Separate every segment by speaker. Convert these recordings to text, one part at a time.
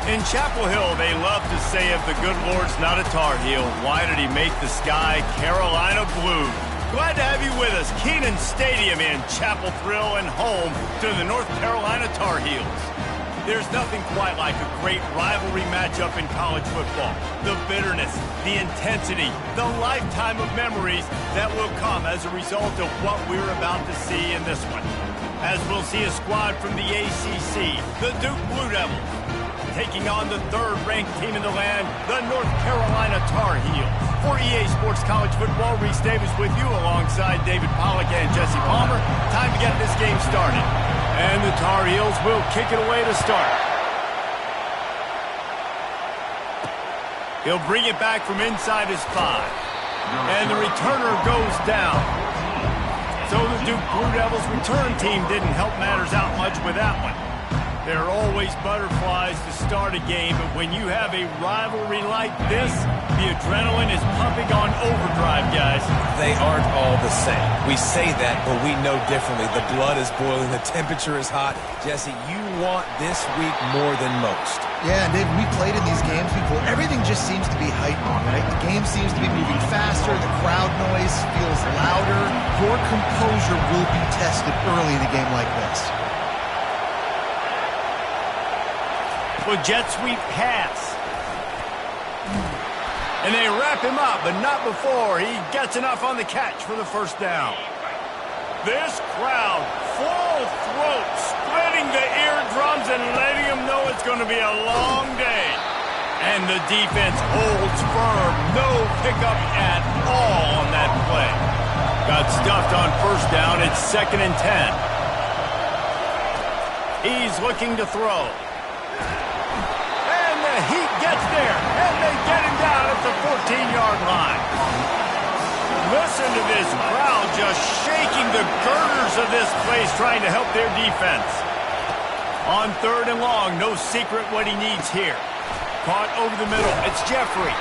Speaker 1: In Chapel Hill, they love to say if the good Lord's not a Tar Heel, why did he make the sky Carolina blue? Glad to have you with us. Kenan Stadium in Chapel Thrill and home to the North Carolina Tar Heels. There's nothing quite like a great rivalry matchup in college football. The bitterness, the intensity, the lifetime of memories that will come as a result of what we're about to see in this one. As we'll see a squad from the ACC, the Duke Blue Devils, taking on the third-ranked team in the land, the North Carolina Tar Heels. For EA Sports College Football, Reese Davis with you alongside David Pollack and Jesse Palmer. Time to get this game started. And the Tar Heels will kick it away to start. He'll bring it back from inside his 5. And the returner goes down. So the Duke Blue Devils return team didn't help matters out much with that one. There are always butterflies to start a game, but when you have a rivalry like this, the adrenaline is pumping on overdrive, guys.
Speaker 2: They aren't all the same. We say that, but we know differently. The blood is boiling. The temperature is hot. Jesse, you want this week more than most.
Speaker 3: Yeah, and Dave, we played in these games before. Everything just seems to be heightened, right? The game seems to be moving faster. The crowd noise feels louder. Your composure will be tested early in a game like this.
Speaker 1: Well, jet sweep pass. And they wrap him up, but not before he gets enough on the catch for the first down. This crowd, full throat, splitting the eardrums and letting them know it's going to be a long day. And the defense holds firm. No pickup at all on that play. Got stuffed on first down. It's 2nd and 10. He's looking to throw. He gets there, and they get him down at the 14-yard line. Listen to this crowd just shaking the girders of this place, trying to help their defense. On 3rd and long, no secret what he needs here. Caught over the middle, it's Jeffrey.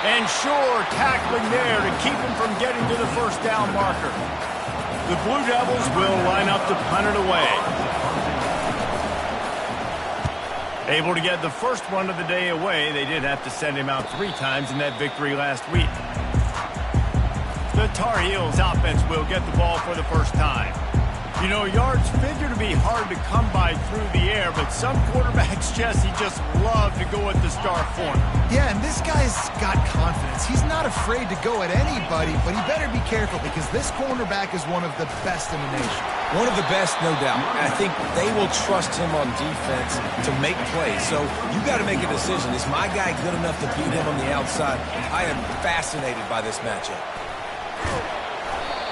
Speaker 1: And Shore tackling there to keep him from getting to the first down marker. The Blue Devils will line up to punt it away. Able to get the first one of the day away. They did have to send him out 3 times in that victory last week. The Tar Heels offense will get the ball for the first time. You know, yards figure to be hard to come by through the air, but some quarterbacks, Jesse, just love to go at the star corner.
Speaker 3: Yeah, and this guy's got confidence. He's not afraid to go at anybody, but he better be careful because this cornerback is one of the best in the nation.
Speaker 2: One of the best, no doubt. And I think they will trust him on defense to make plays. So you got to make a decision. Is my guy good enough to beat him on the outside? I am fascinated by this matchup.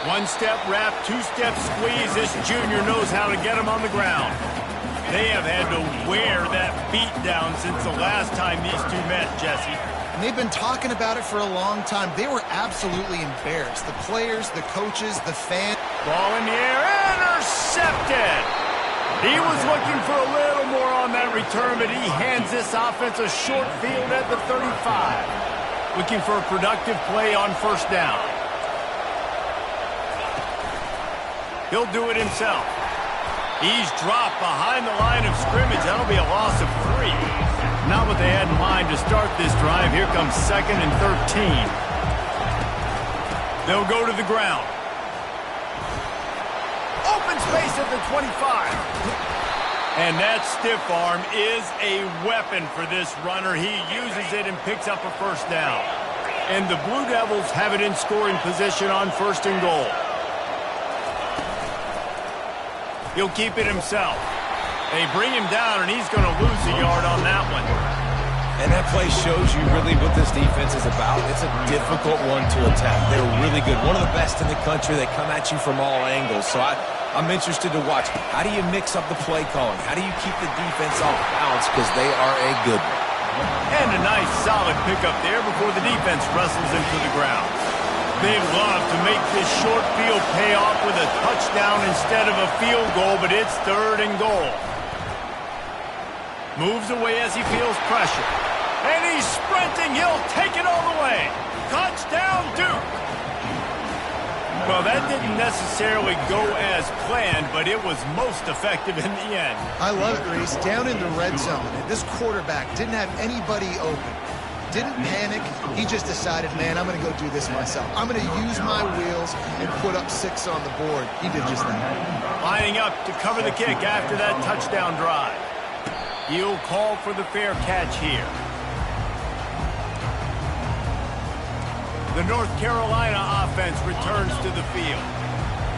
Speaker 1: 1-step wrap, 2-step squeeze. This junior knows how to get him on the ground. They have had to wear that beat down since the last time these two met, Jesse.
Speaker 3: And they've been talking about it for a long time. They were absolutely embarrassed. The players, the coaches, the fans.
Speaker 1: Ball in the air, intercepted. He was looking for a little more on that return, but he hands this offense a short field at the 35. Looking for a productive play on first down. He'll do it himself. He's dropped behind the line of scrimmage. That'll be a loss of 3. Not what they had in mind to start this drive. Here comes 2nd and 13. They'll go to the ground. Open space at the 25. And that stiff arm is a weapon for this runner. He uses it and picks up a first down. And the Blue Devils have it in scoring position on 1st and goal. He'll keep it himself. They bring him down, and he's going to lose a yard on that one.
Speaker 2: And that play shows you really what this defense is about. It's a difficult one to attack. They're really good. One of the best in the country. They come at you from all angles. So I'm interested to watch. How do you mix up the play calling? How do you keep the defense off balance? Because they are a good one.
Speaker 1: And a nice, solid pickup there before the defense wrestles him to the ground. They'd love to make this short field pay off with a touchdown instead of a field goal, but it's 3rd and goal. Moves away as he feels pressure. And he's sprinting. He'll take it all the way. Touchdown, Duke. Well, that didn't necessarily go as planned, but it was most effective in the end.
Speaker 3: I love it, Reese. Down in the red zone, this quarterback didn't have anybody open. Didn't panic. He just decided, man, I'm going to go do this myself. I'm going to use my wheels and put up 6 on the board. He did just that.
Speaker 1: Lining up to cover the kick after that touchdown drive. He'll call for the fair catch here. The North Carolina offense returns to the field.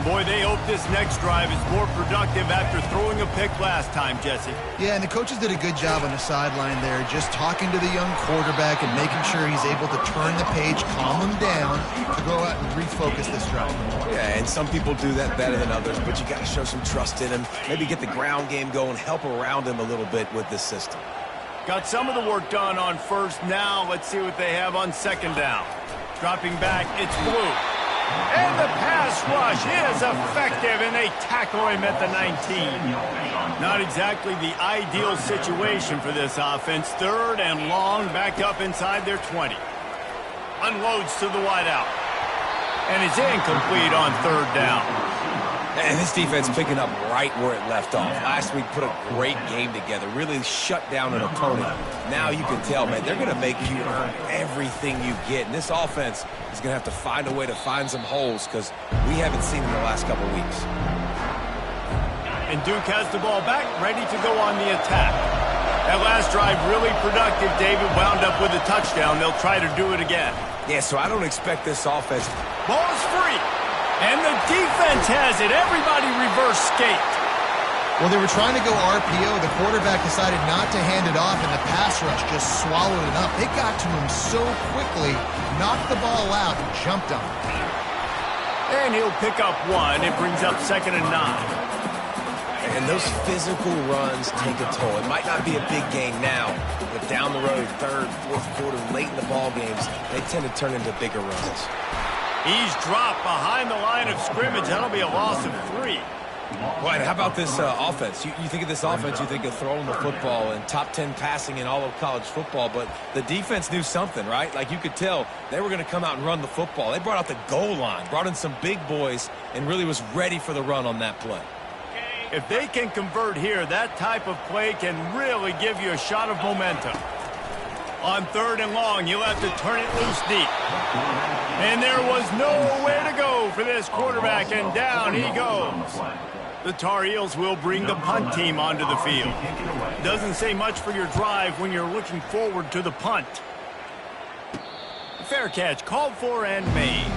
Speaker 1: Boy, they hope this next drive is more productive after throwing a pick last time, Jesse.
Speaker 3: Yeah, and the coaches did a good job on the sideline there, just talking to the young quarterback and making sure he's able to turn the page, calm him down, to go out and refocus this drive.
Speaker 2: Yeah, and some people do that better than others, but you got to show some trust in him. Maybe get the ground game going, help around him a little bit with this system.
Speaker 1: Got some of the work done on first. Now let's see what they have on second down. Dropping back, it's Blue. And the pass rush is effective, and they tackle him at the 19. Not exactly the ideal situation for this offense. Third and long, back up inside their 20. Unloads to the wideout. And it's incomplete on third down.
Speaker 2: And this defense picking up right where it left off. Last week put a great game together, really shut down an opponent. Now you can tell, man, they're going to make you earn everything you get. And this offense is going to have to find a way to find some holes because we haven't seen them the last couple weeks.
Speaker 1: And Duke has the ball back, ready to go on the attack. That last drive really productive. David wound up with a touchdown. They'll try to do it again.
Speaker 2: Yeah, so I don't expect this offense.
Speaker 1: Ball is free. And the defense has it. Everybody reverse skate.
Speaker 3: Well, they were trying to go RPO. The quarterback decided not to hand it off, and the pass rush just swallowed it up. They got to him so quickly, knocked the ball out, and jumped on it.
Speaker 1: And he'll pick up 1. It brings up 2nd and 9.
Speaker 2: And those physical runs take a toll. It might not be a big gain now, but down the road, third, fourth quarter, late in the ball games, they tend to turn into bigger runs.
Speaker 1: He's dropped behind the line of scrimmage. That'll be a loss of 3.
Speaker 2: Well, and how about this offense? You think of this offense, you think of throwing the football and top 10 passing in all of college football, but the defense knew something, right? Like you could tell they were going to come out and run the football. They brought out the goal line, brought in some big boys, and really was ready for the run on that play.
Speaker 1: If they can convert here, that type of play can really give you a shot of momentum. On third and long, you'll have to turn it loose deep. And there was nowhere to go for this quarterback, and down he goes. The Tar Heels will bring the punt team onto the field. Doesn't say much for your drive when you're looking forward to the punt. Fair catch called for and made.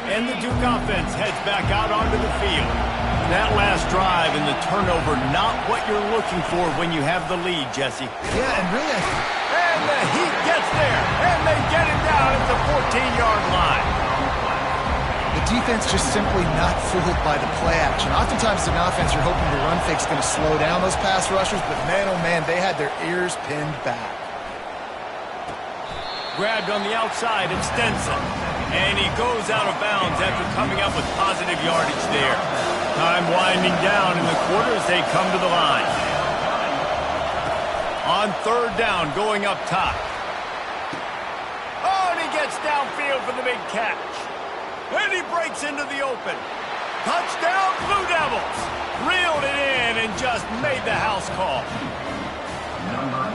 Speaker 1: And the Duke offense heads back out onto the field. That last drive and the turnover, not what you're looking for when you have the lead, Jesse.
Speaker 3: Yeah, and really,
Speaker 1: and the Heat gets there, and they get him down at the 14-yard line.
Speaker 3: the defense just simply not fooled by the play action. Oftentimes, an offense, you're hoping the run fake's going to slow down those pass rushers, but man, oh man, they had their ears pinned back.
Speaker 1: Grabbed on the outside, it's Stenson. And he goes out of bounds after coming up with positive yardage there. Time winding down in the quarter as they come to the line. On third down, going up top. Oh, and he gets downfield for the big catch. And he breaks into the open. Touchdown, Blue Devils. Reeled it in and just made the house call.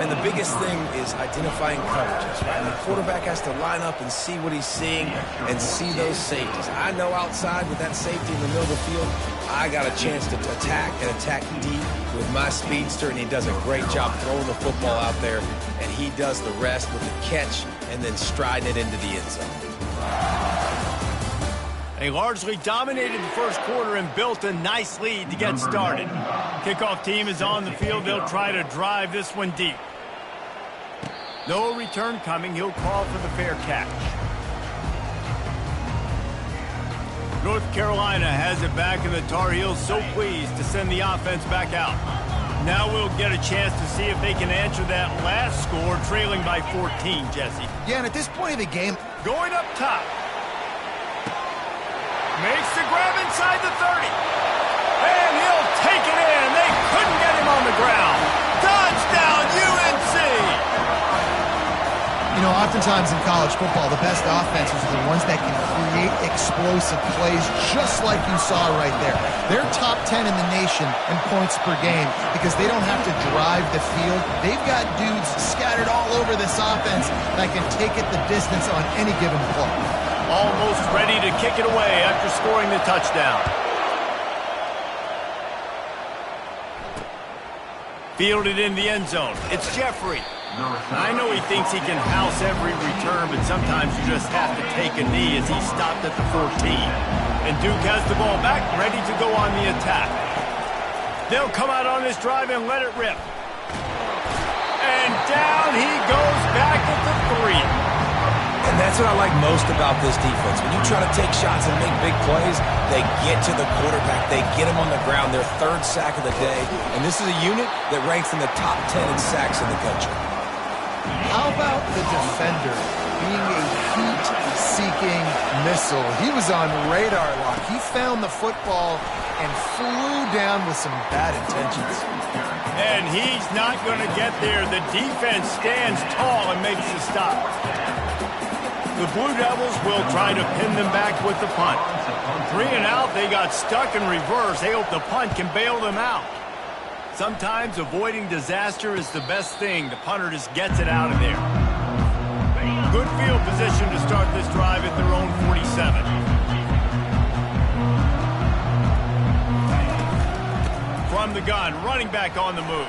Speaker 2: And the biggest thing is identifying coverages, right? The quarterback has to line up and see what he's seeing and see those safeties. I know outside with that safety in the middle of the field, I got a chance to attack and attack deep with my speedster, and he does a great job throwing the football out there, and he does the rest with the catch and then striding it into the end zone.
Speaker 1: They largely dominated the first quarter and built a nice lead to get started. Kickoff team is on the field. They'll try to drive this one deep. No return coming. He'll call for the fair catch. North Carolina has it back, and the Tar Heels so pleased to send the offense back out. Now we'll get a chance to see if they can answer that last score, trailing by 14, Jesse.
Speaker 3: Yeah, and at this point of the game,
Speaker 1: going up top. Makes the grab inside the 30. And he'll take it in. They couldn't get him on the ground. Touchdown, UNC!
Speaker 3: you know, Oftentimes in college football, the best offenses are the ones that can create explosive plays, just like you saw right there. They're top 10 in the nation in points per game because they don't have to drive the field. They've got dudes scattered all over this offense that can take it the distance on any given play.
Speaker 1: Almost ready to kick it away after scoring the touchdown. Fielded in the end zone. It's Jeffrey. I know he thinks he can house every return, but sometimes you just have to take a knee as he stopped at the 14. And Duke has the ball back, ready to go on the attack. They'll come out on this drive and let it rip. And down he goes back at the 3.
Speaker 2: And that's what I like most about this defense. When you try to take shots and make big plays, they get to the quarterback. They get him on the ground, their 3rd sack of the day. And this is a unit that ranks in the top 10 in sacks in the country.
Speaker 3: How about the defender being a heat-seeking missile? He was on radar lock. He found the football and flew down with some bad intentions.
Speaker 1: And he's not going to get there. The defense stands tall and makes the stop. The Blue Devils will try to pin them back with the punt. 3 and out, they got stuck in reverse. They hope the punt can bail them out. Sometimes avoiding disaster is the best thing. The punter just gets it out of there. Good field position to start this drive at their own 47. From the gun, running back on the move.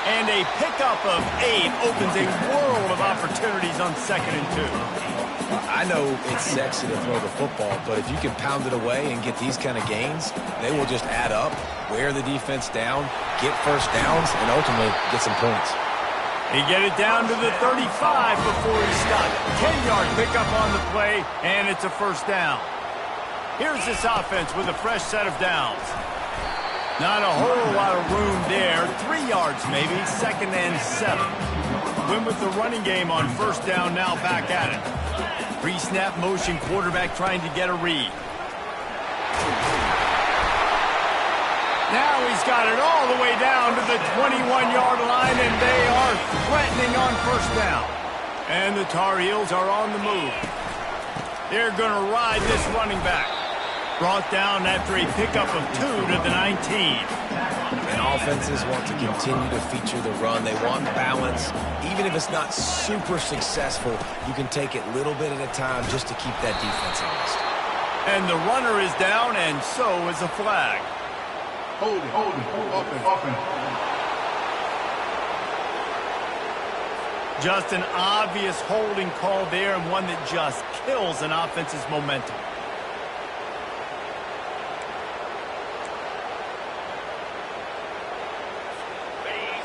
Speaker 1: And a pickup of 8 opens a world of opportunities on 2nd and 2.
Speaker 2: I know it's sexy to throw the football, but if you can pound it away and get these kind of gains, they will just add up, wear the defense down, get first downs, and ultimately get some points.
Speaker 1: He get it down to the 35 before he stopped. 10-yard pickup on the play, and it's a first down. Here's this offense with a fresh set of downs. Not a whole lot of room there. 3 yards maybe, 2nd and 7. Win with the running game on first down, now back at it. Pre-snap motion, quarterback trying to get a read. Now he's got it all the way down to the 21-yard line, and they are threatening on first down. And the Tar Heels are on the move. They're going to ride this running back. Brought down after a pickup of 2 to the 19.
Speaker 2: And offenses want to continue to feature the run. They want balance. Even if it's not super successful, you can take it little bit at a time just to keep that defense honest.
Speaker 1: And the runner is down, and so is a flag.
Speaker 4: Hold it.
Speaker 1: Just an obvious holding call there, and one that just kills an offense's momentum.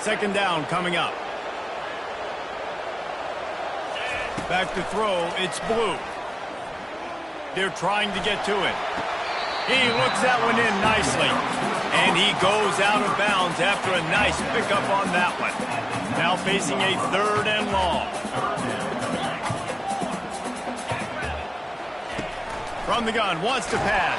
Speaker 1: Second down coming up. Back to throw, it's Blue. They're trying to get to it. He looks that one in nicely. And he goes out of bounds after a nice pickup on that one. Now facing a 3rd and long. From the gun, wants to pass.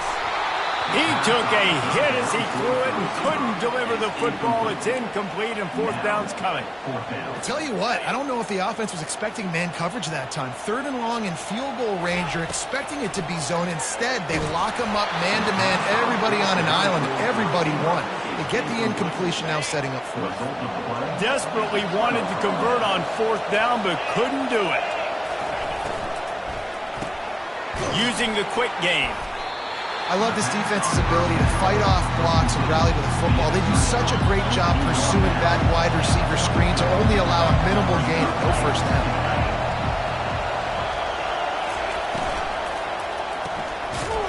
Speaker 1: He took a hit as he threw it and couldn't deliver the football. It's incomplete, and 4th down's coming.
Speaker 3: I'll tell you what, I don't know if the offense was expecting man coverage that time. 3rd and long in field goal range. You're expecting it to be zone. Instead, they lock them up man-to-man, everybody on an island, everybody won. They get the incompletion, now setting up 4th.
Speaker 1: Desperately wanted to convert on 4th down, but couldn't do it. Using the quick game.
Speaker 3: I love this defense's ability to fight off blocks and rally with the football. They do such a great job pursuing that wide receiver screen to only allow a minimal gain, no first down.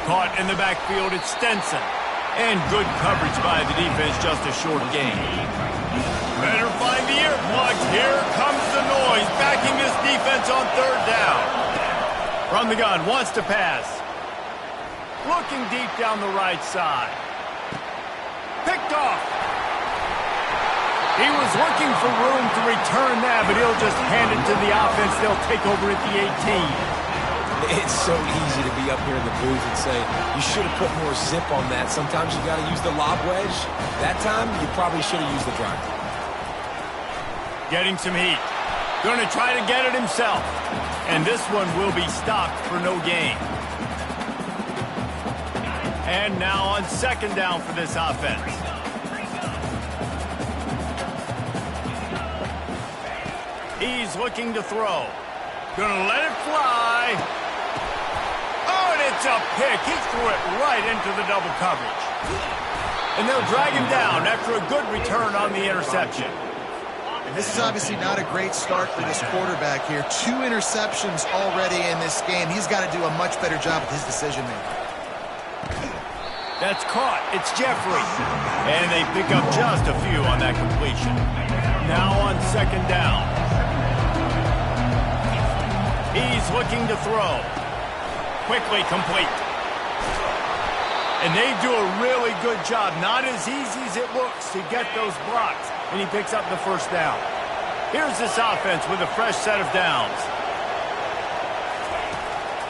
Speaker 1: Caught in the backfield, it's Stenson. And good coverage by the defense, just a short gain. Better find the earplugs. Here comes the noise, backing this defense on 3rd down. From the gun, wants to pass. Looking deep down the right side. Picked off. He was looking for room to return that, but he'll just hand it to the offense. They'll take over at the 18.
Speaker 2: It's so easy to be up here in the booth and say, you should have put more zip on that. Sometimes you got to use the lob wedge. That time, you probably should have used the driver.
Speaker 1: Getting some heat. Going to try to get it himself. And this one will be stopped for no gain. And now on second down for this offense. He's looking to throw. Gonna let it fly. Oh, and it's a pick. He threw it right into the double coverage. And they'll drag him down after a good return on the interception.
Speaker 3: And this is obviously not a great start for this quarterback here. 2 interceptions already in this game. He's got to do a much better job with his decision-making.
Speaker 1: That's caught. It's Jeffrey. And they pick up just a few on that completion. Now on second down. He's looking to throw. Quickly complete. And they do a really good job. Not as easy as it looks to get those blocks. And he picks up the first down. Here's this offense with a fresh set of downs.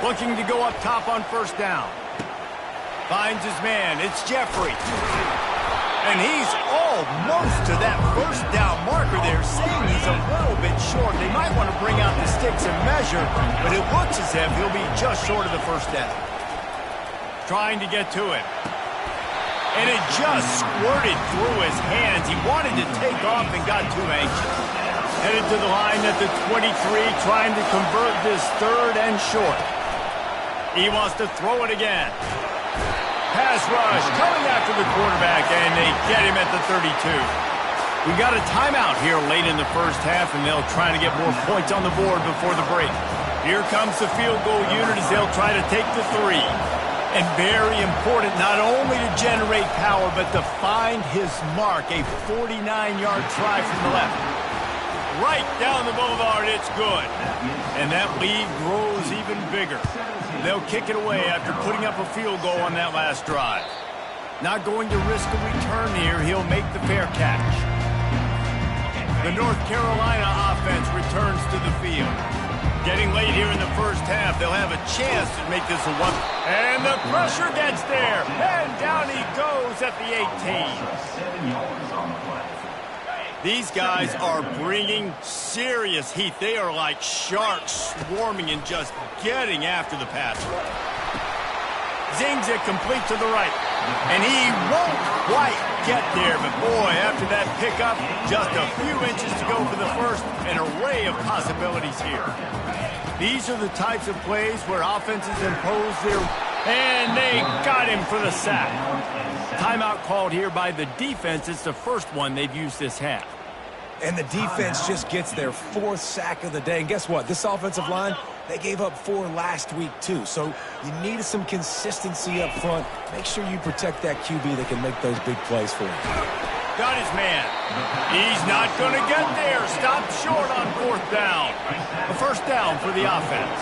Speaker 1: Looking to go up top on first down. Finds his man. It's Jeffrey. And he's almost to that first down marker there, saying he's a little bit short. They might want to bring out the sticks and measure, but it looks as if he'll be just short of the first down. Trying to get to him. And it just squirted through his hands. He wanted to take off and got too anxious. Headed to the line at the 23, trying to convert this third and short. He wants to throw it again. Pass rush coming after the quarterback, and they get him at the 32. We got a timeout here late in the first half, and they'll try to get more points on the board before the break. Here comes the field goal unit as they'll try to take the 3. And very important not only to generate power, but to find his mark, a 49-yard try from the left. Right down the boulevard, it's good. And that lead grows even bigger. They'll kick it away after putting up a field goal on that last drive. Not going to risk a return here. He'll make the fair catch. The North Carolina offense returns to the field. Getting late here in the first half, they'll have a chance to make this a 1. And the pressure gets there. And down he goes at the 18. These guys are bringing serious heat. They are like sharks swarming and just getting after the passer. Zings it complete to the right. And he won't quite get there. But boy, after that pickup, just a few inches to go for the first. An array of possibilities here. These are the types of plays where offenses impose their... And they got him for the sack. Timeout called here by the defense. It's the first one they've used this half.
Speaker 2: And the defense just gets their 4th sack of the day. And guess what? This offensive line, they gave up 4 last week too. So you need some consistency up front. Make sure you protect that QB that can make those big plays for you.
Speaker 1: Got his man. He's not going to get there. Stopped short on 4th down. A first down for the offense.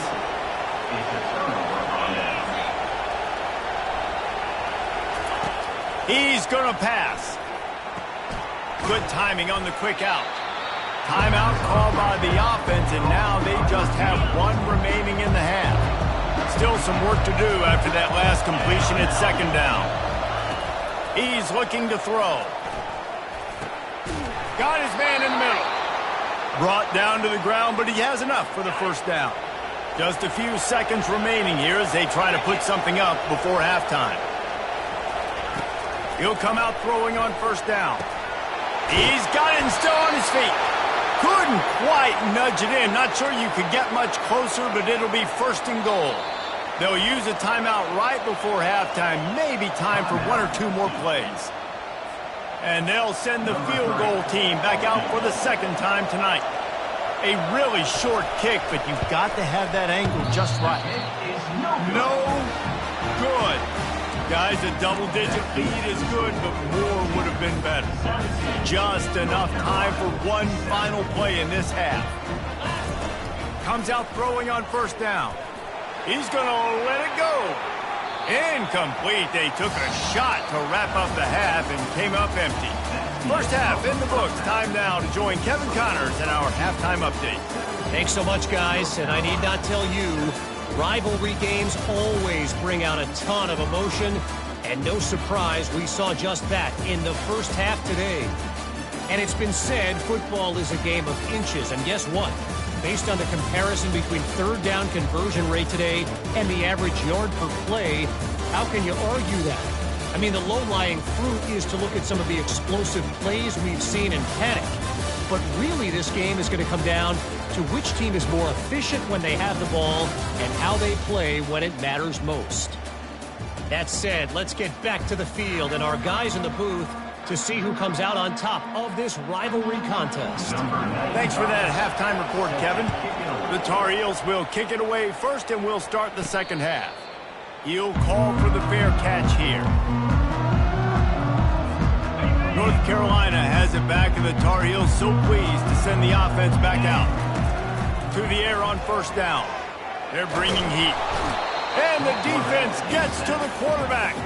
Speaker 1: He's going to pass. Good timing on the quick out. Timeout called by the offense, and now they just have 1 remaining in the half. Still some work to do after that last completion at second down. He's looking to throw. Got his man in the middle. Brought down to the ground, but he has enough for the first down. Just a few seconds remaining here as they try to put something up before halftime. He'll come out throwing on first down. He's got it and still on his feet. Couldn't quite nudge it in. Not sure you could get much closer, but it'll be first and goal. They'll use a timeout right before halftime. Maybe time for 1 or 2 more plays. And they'll send the field goal team back out for the second time tonight. A really short kick, but you've got to have that angle just right. No good. Guys, a double-digit lead is good, but more would have been better. Just enough time for 1 final play in this half. Comes out throwing on first down. He's going to let it go. Incomplete. They took a shot to wrap up the half and came up empty. First half in the books. Time now to join Kevin Connors in our halftime update.
Speaker 5: Thanks so much, guys, and I need not tell you, rivalry games always bring out a ton of emotion, and no surprise, we saw just that in the first half today. And it's been said football is a game of inches, and guess what? Based on the comparison between third down conversion rate today and the average yard per play, how can you argue that? I mean, the low-lying fruit is to look at some of the explosive plays we've seen in panic. But really, this game is going to come down to which team is more efficient when they have the ball and how they play when it matters most. That said, let's get back to the field and our guys in the booth to see who comes out on top of this rivalry contest.
Speaker 1: Thanks for that halftime report, Kevin. The Tar Heels will kick it away first, and we'll start the second half. He'll call for the fair catch here. North Carolina has it back, and the Tar Heels so pleased to send the offense back out. To the air on first down. They're bringing heat. And the defense gets to the quarterback.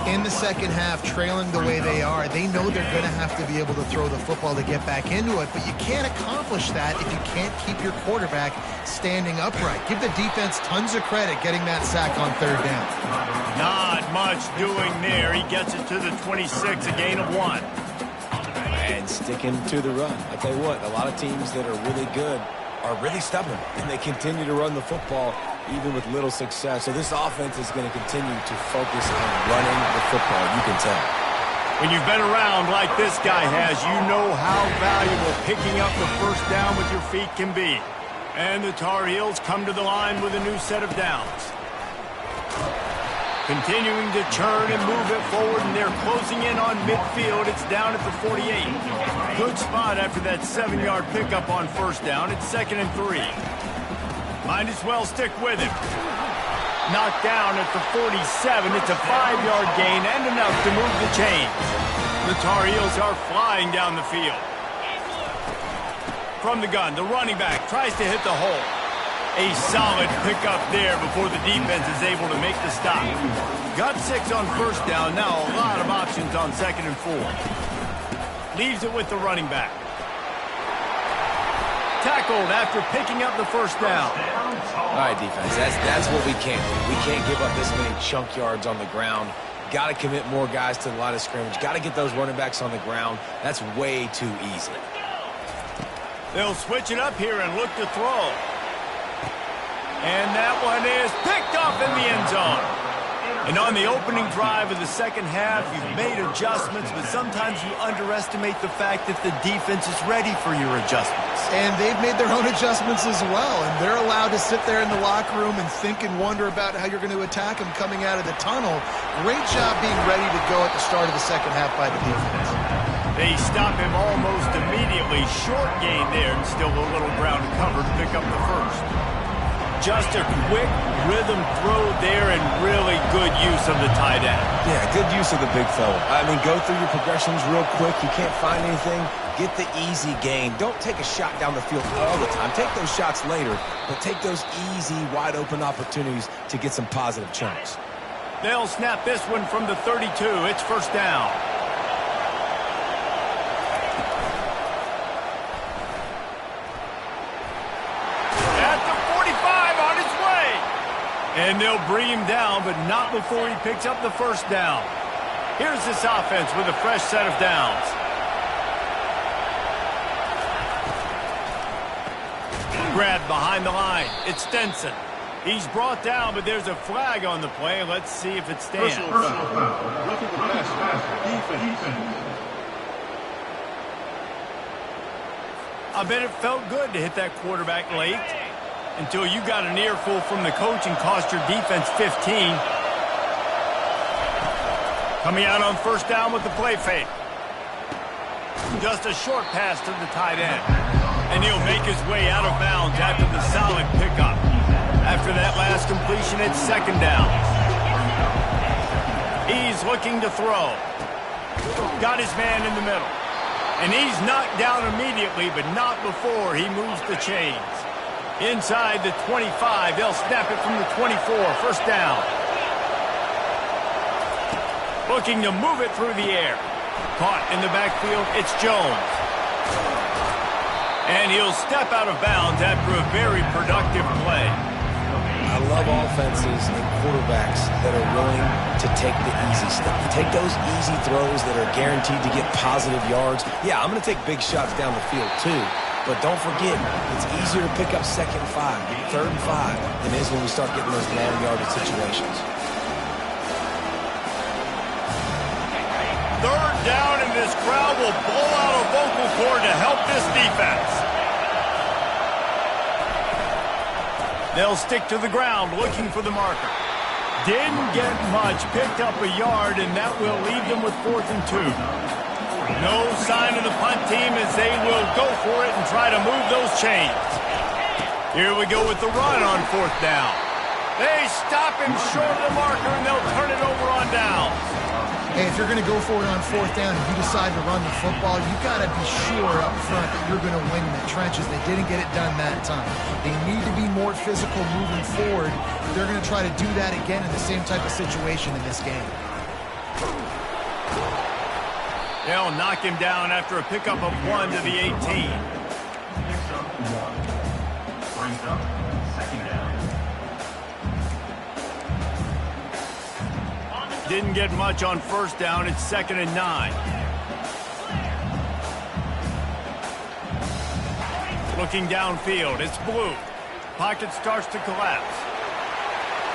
Speaker 3: In the second half, trailing the way they are, they know they're going to have to be able to throw the football to get back into it, but you can't accomplish that if you can't keep your quarterback standing upright. Give the defense tons of credit getting that sack on third down.
Speaker 1: Not much doing there. He gets it to the 26, a gain of 1.
Speaker 2: And sticking to the run. I tell you what, a lot of teams that are really good are really stubborn, and they continue to run the football even with little success. So this offense is going to continue to focus on running the football, you can tell.
Speaker 1: When you've been around like this guy has, you know how valuable picking up the first down with your feet can be. And the Tar Heels come to the line with a new set of downs. Continuing to churn and move it forward, and they're closing in on midfield. It's down at the 48. Good spot after that 7-yard pickup on first down. It's 2nd and 3. Might as well stick with him. Knocked down at the 47. It's a 5-yard gain and enough to move the chains. The Tar Heels are flying down the field. From the gun, the running back tries to hit the hole. A solid pickup there before the defense is able to make the stop. Got 6 on first down. Now a lot of options on 2nd and 4. Leaves it with the running back. Tackled after picking up the first down.
Speaker 2: All right, defense, that's what we can't do. We can't give up this many chunk yards on the ground. Got to commit more guys to the line of scrimmage. Got to get those running backs on the ground. That's way too easy.
Speaker 1: They'll switch it up here and look to throw. And that one is picked off in the end zone. And on the opening drive of the second half, you've made adjustments, but sometimes you underestimate the fact that the defense is ready for your adjustments.
Speaker 3: And they've made their own adjustments as well, and they're allowed to sit there in the locker room and think and wonder about how you're going to attack them coming out of the tunnel. Great job being ready to go at the start of the second half by the defense.
Speaker 1: They stop him almost immediately. Short gain there, and still a little ground to cover to pick up the first. Just a quick rhythm throw there and really good use of the tight end.
Speaker 2: Yeah, good use of the big fella. I mean, go through your progressions real quick. You can't find anything. Get the easy gain. Don't take a shot down the field all the time. Take those shots later, but take those easy, wide-open opportunities to get some positive chunks.
Speaker 1: They'll snap this one from the 32. It's first down. And they'll bring him down, but not before he picks up the first down. Here's this offense with a fresh set of downs. Grabbed behind the line. It's Stenson. He's brought down, but there's a flag on the play. Let's see if it stands. I bet it felt good to hit that quarterback late. Until you got an earful from the coach and cost your defense 15. Coming out on first down with the play fake. Just a short pass to the tight end. And he'll make his way out of bounds after the solid pickup. After that last completion, it's second down. He's looking to throw. Got his man in the middle. And he's knocked down immediately, but not before he moves the chains. Inside the 25, they'll snap it from the 24, first down. Looking to move it through the air. Caught in the backfield, it's Jones. And he'll step out of bounds after a very productive play.
Speaker 2: I love offenses and quarterbacks that are willing to take the easy stuff. Take those easy throws that are guaranteed to get positive yards. Yeah, I'm going to take big shots down the field too. But don't forget, it's easier to pick up 2nd and 5, 3rd and 5 than it is when we start getting those long yardage situations.
Speaker 1: 3rd down, and this crowd will blow out a vocal cord to help this defense. They'll stick to the ground looking for the marker. Didn't get much, picked up a yard, and that will leave them with 4th and 2. No sign of the punt team as they will go for it and try to move those chains. Here we go with the run on 4th down. They stop him short of the marker, and they'll turn it over on downs.
Speaker 3: Hey, if you're going to go for it on 4th down and you decide to run the football, you've got to be sure up front that you're going to win in the trenches. They didn't get it done that time. They need to be more physical moving forward. They're going to try to do that again in the same type of situation in this game.
Speaker 1: They'll knock him down after a pickup of 1 to the 18.
Speaker 4: Brings up 2nd down.
Speaker 1: Didn't get much on 1st down. It's 2nd and 9. Looking downfield, it's Blue. Pocket starts to collapse.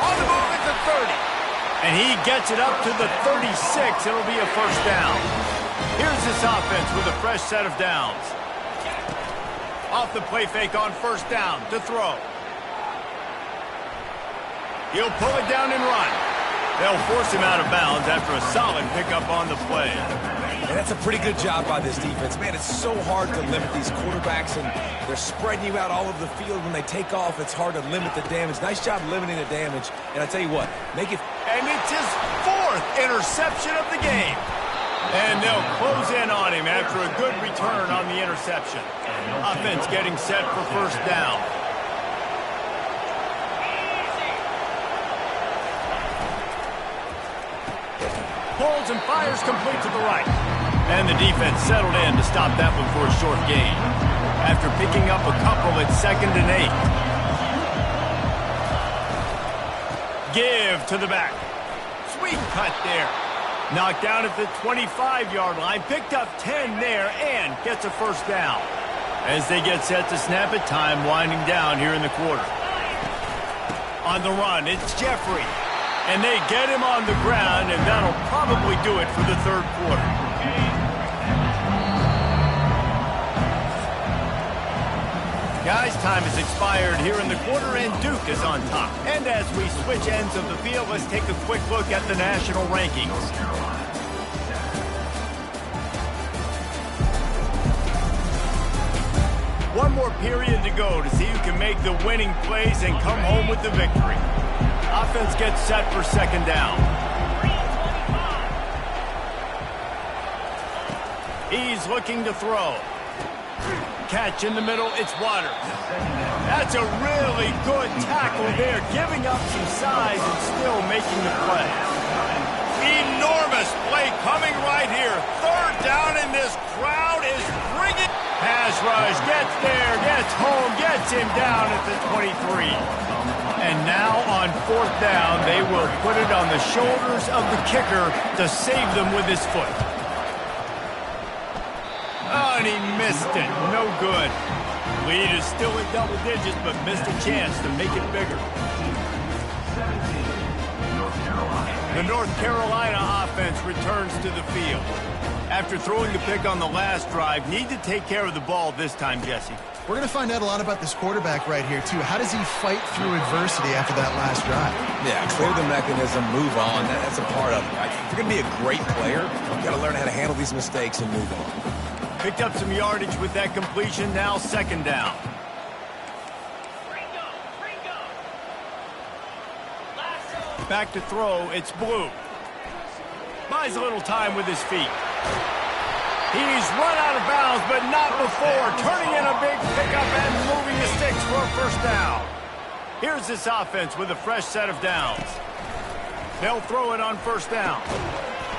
Speaker 1: On the move at the 30. And he gets it up to the 36. It'll be a 1st down. Here's this offense with a fresh set of downs. Off the play fake on 1st down to throw. He'll pull it down and run. They'll force him out of bounds after a solid pickup on the play.
Speaker 2: And that's a pretty good job by this defense. Man, it's so hard to limit these quarterbacks, and they're spreading you out all over the field. When they take off, it's hard to limit the damage. Nice job limiting the damage. And I tell you what, make it...
Speaker 1: And it's his 4th interception of the game. And they'll close in on him after a good return on the interception. Offense getting set for 1st down. Pulls and fires complete to the right. And the defense settled in to stop that one for a short gain. After picking up a couple at 2nd and 8. Give to the back. Sweet cut there. Knocked down at the 25-yard line. Picked up 10 there and gets a 1st down. As they get set to snap it, time winding down here in the quarter. On the run, it's Jeffrey. And they get him on the ground, and that'll probably do it for the 3rd quarter. Guys, time has expired here in the quarter, and Duke is on top. And as we switch ends of the field, let's take a quick look at the national rankings. One more period to go to see who can make the winning plays and come home with the victory. Offense gets set for 2nd down. He's looking to throw. Catch in the middle, it's Waters. That's a really good tackle there, giving up some size and still making the play. Enormous play coming right here. 3rd down, and this crowd is bringing. Pass rush, gets there, gets home, gets him down at the 23. And now on 4th down, they will put it on the shoulders of the kicker to save them with his foot. Oh, and he missed it. No good. Lead is still in double digits, but missed a chance to make it bigger. The North Carolina offense returns to the field. After throwing the pick on the last drive, need to take care of the ball this time, Jesse.
Speaker 3: We're going to find out a lot about this quarterback right here, too. How does he fight through adversity after that last drive?
Speaker 2: Yeah, clear the mechanism, move on. That's a part of it, right? If you're going to be a great player, you've got to learn how to handle these mistakes and move on.
Speaker 1: Picked up some yardage with that completion, now 2nd down. Back to throw, it's Blue. Buys a little time with his feet. He's run out of bounds, but not before. Turning in a big pickup and moving the sticks for a 1st down. Here's this offense with a fresh set of downs. They'll throw it on 1st down.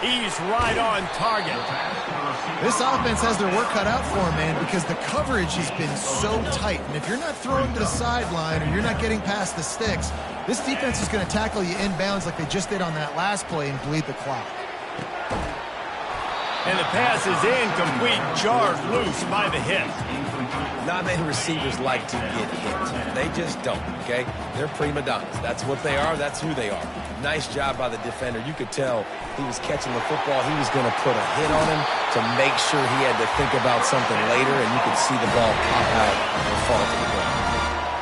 Speaker 1: He's right on target.
Speaker 3: This offense has their work cut out for him, man, because the coverage has been so tight. And if you're not throwing to the sideline or you're not getting past the sticks, this defense is going to tackle you inbounds like they just did on that last play and bleed the clock.
Speaker 1: And the pass is incomplete, jarred loose by the hit.
Speaker 2: Not many receivers like to get hit. They just don't, okay? They're prima donnas. That's what they are. That's who they are. Nice job by the defender. You could tell he was catching the football. He was going to put a hit on him to make sure he had to think about something later, and you could see the ball pop out and fall to the ground.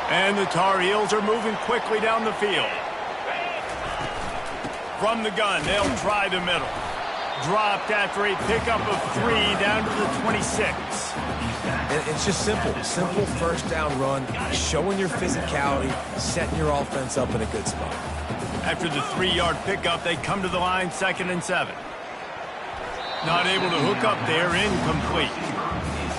Speaker 1: And the Tar Heels are moving quickly down the field. From the gun, they'll try the middle. Dropped after a pickup of 3 down to the 26.
Speaker 2: It's just simple. Simple first down run, showing your physicality, setting your offense up in a good spot.
Speaker 1: After the 3-yard pickup, they come to the line 2nd and 7. Not able to hook up there, incomplete.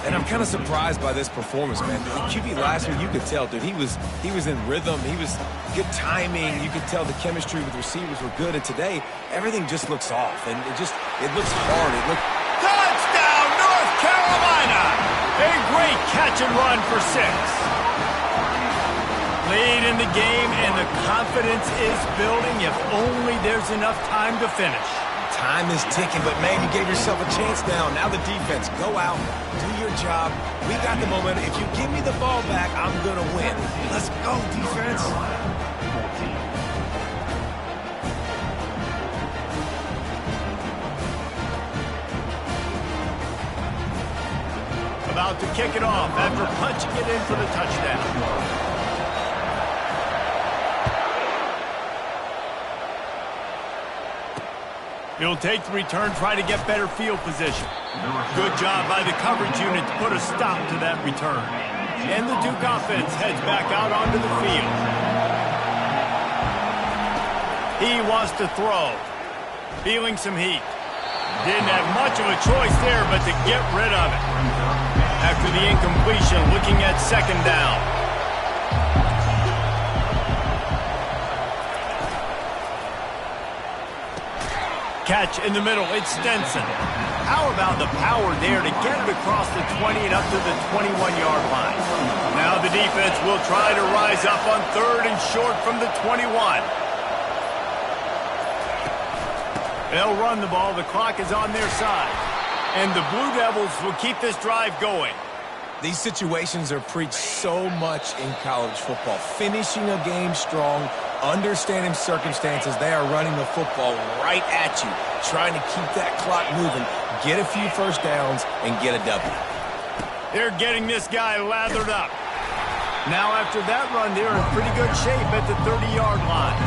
Speaker 2: And I'm kind of surprised by this performance, man. The QB last week, you could tell, dude, he was in rhythm. He was good timing. You could tell the chemistry with receivers were good. And today, everything just looks off. And it looks hard.
Speaker 1: Touchdown, North Carolina! A great catch and run for 6. Late in the game, and the confidence is building if only there's enough time to finish.
Speaker 2: Time is ticking, but, man, you gave yourself a chance now. Now the defense, go out, do your job. We got the momentum. If you give me the ball back, I'm going to win. Let's go, defense.
Speaker 1: About to kick it off after punching it in for the touchdown. He'll take the return, try to get better field position. Good job by the coverage unit to put a stop to that return. And the Duke offense heads back out onto the field. He wants to throw. Feeling some heat. Didn't have much of a choice there, but to get rid of it. After the incompletion, looking at 2nd down. Catch in the middle, it's Stenson. How about the power there to get it across the 20 and up to the 21-yard line? Now the defense will try to rise up on 3rd and short from the 21. They'll run the ball. The clock is on their side. And the Blue Devils will keep this drive going.
Speaker 2: These situations are preached so much in college football. Finishing a game strong, understanding circumstances. They are running the football right at you, trying to keep that clock moving, get a few first downs, and get a W.
Speaker 1: They're getting this guy lathered up. Now after that run, they're in pretty good shape at the 30-yard line.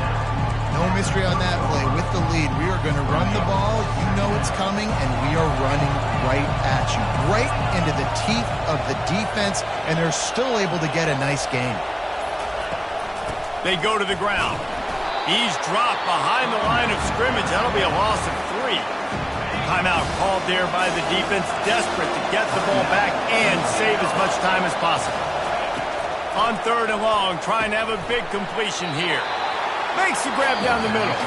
Speaker 3: No mystery on that play. With the lead, we are going to run the ball. You know it's coming, and we are running right at you, right into the teeth of the defense, and they're still able to get a nice gain.
Speaker 1: They go to the ground. He's dropped behind the line of scrimmage. That'll be a loss of 3. Timeout called there by the defense, desperate to get the ball back and save as much time as possible. On 3rd and long, trying to have a big completion here. Makes the grab down the middle.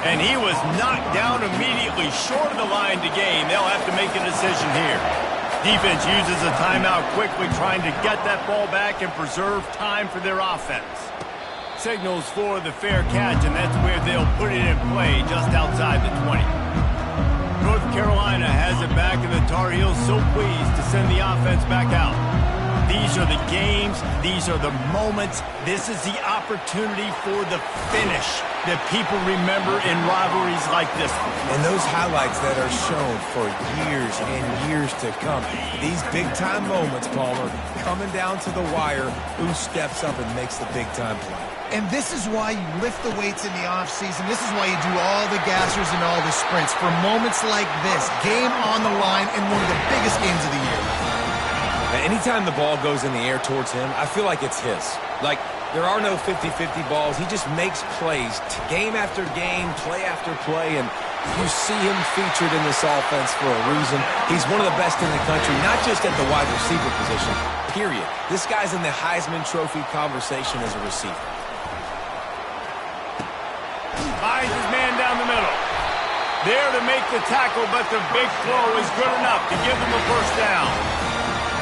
Speaker 1: And he was knocked down immediately short of the line to gain. They'll have to make a decision here. Defense uses a timeout quickly, trying to get that ball back and preserve time for their offense. Signals for the fair catch, and that's where they'll put it in play just outside the 20. North Carolina has it back, and the Tar Heels so pleased to send the offense back out. These are the games. These are the moments. This is the opportunity for the finish that people remember in rivalries like this one.
Speaker 2: And those highlights that are shown for years and years to come. These big-time moments, Palmer, coming down to the wire, who steps up and makes the big-time play.
Speaker 3: And this is why you lift the weights in the offseason. This is why you do all the gassers and all the sprints. For moments like this, game on the line in one of the biggest games of the year.
Speaker 2: Anytime the ball goes in the air towards him, I feel like it's his. Like, there are no 50-50 balls. He just makes plays, game after game, play after play, and you see him featured in this offense for a reason. He's one of the best in the country, not just at the wide receiver position, period. This guy's in the Heisman Trophy conversation as a receiver.
Speaker 1: Finds his man down the middle. There to make the tackle, but the big throw is good enough to give them a first down.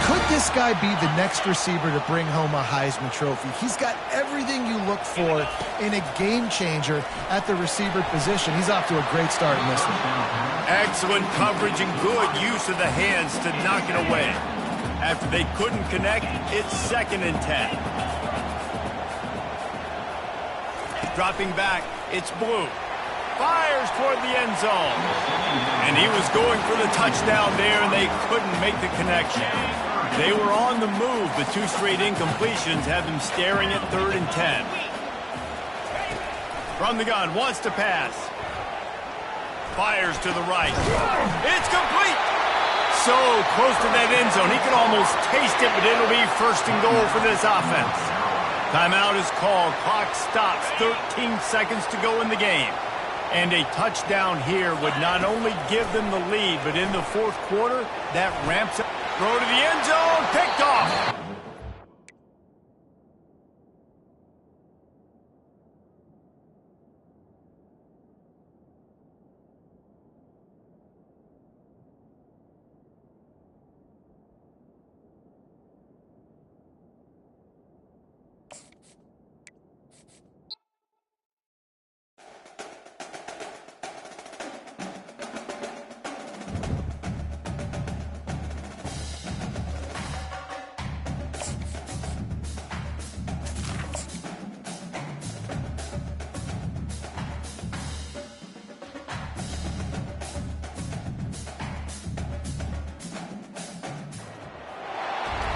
Speaker 3: Could this guy be the next receiver to bring home a Heisman Trophy? He's got everything you look for in a game changer at the receiver position. He's off to a great start in this one.
Speaker 1: Excellent coverage and good use of the hands to knock it away. After they couldn't connect, it's 2nd and 10. Dropping back, it's Blue. Fires toward the end zone. And he was going for the touchdown there, and they couldn't make the connection. They were on the move. The 2 straight incompletions have them staring at 3rd and 10. From the gun, wants to pass. Fires to the right. It's complete. So close to that end zone. He can almost taste it, but it'll be 1st and goal for this offense. Timeout is called. Clock stops. 13 seconds to go in the game. And a touchdown here would not only give them the lead, but in the 4th quarter, that ramps up. Throw to the end zone. Picked off.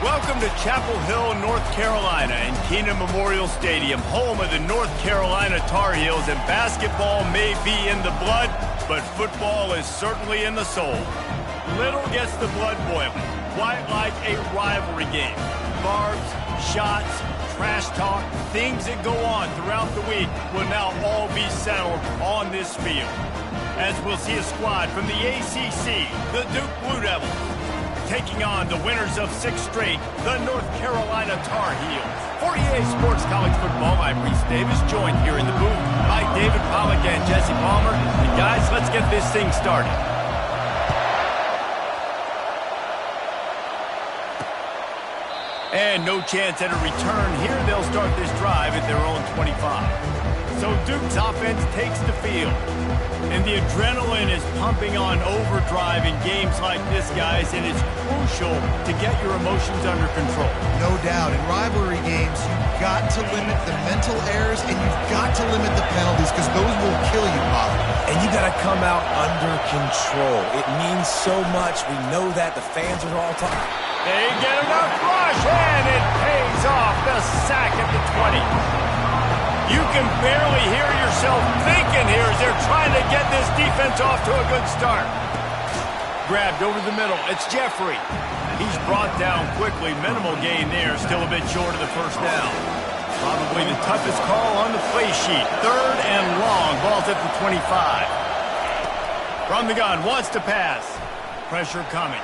Speaker 1: Welcome to Chapel Hill, North Carolina, and Keenan Memorial Stadium, home of the North Carolina Tar Heels, and basketball may be in the blood, but football is certainly in the soul. Little gets the blood boiling, quite like a rivalry game. Barbs, shots, trash talk, things that go on throughout the week will now all be settled on this field. As we'll see a squad from the ACC, the Duke Blue Devils, taking on the winners of 6 straight, the North Carolina Tar Heels. For EA Sports College Football, I'm Reese Davis, joined here in the booth by David Pollack and Jesse Palmer. And guys, let's get this thing started. And no chance at a return here. They'll start this drive at their own 25. So Duke's offense takes the field. And the adrenaline is pumping on overdrive in games like this, guys, and it's crucial to get your emotions under control.
Speaker 3: No doubt. In rivalry games, you've got to limit the mental errors, and you've got to limit the penalties, because those will kill you, Bob.
Speaker 2: And you got to come out under control. It means so much. We know that. The fans are all talking.
Speaker 1: They get enough rush, and it pays off. The sack at the 20. You can barely hear yourself thinking here as they're trying to get this defense off to a good start. Grabbed over the middle. It's Jeffrey. He's brought down quickly. Minimal gain there. Still a bit short of the 1st down. Probably the toughest call on the play sheet. 3rd and long. Ball's at the 25. From the gun. Wants to pass. Pressure coming.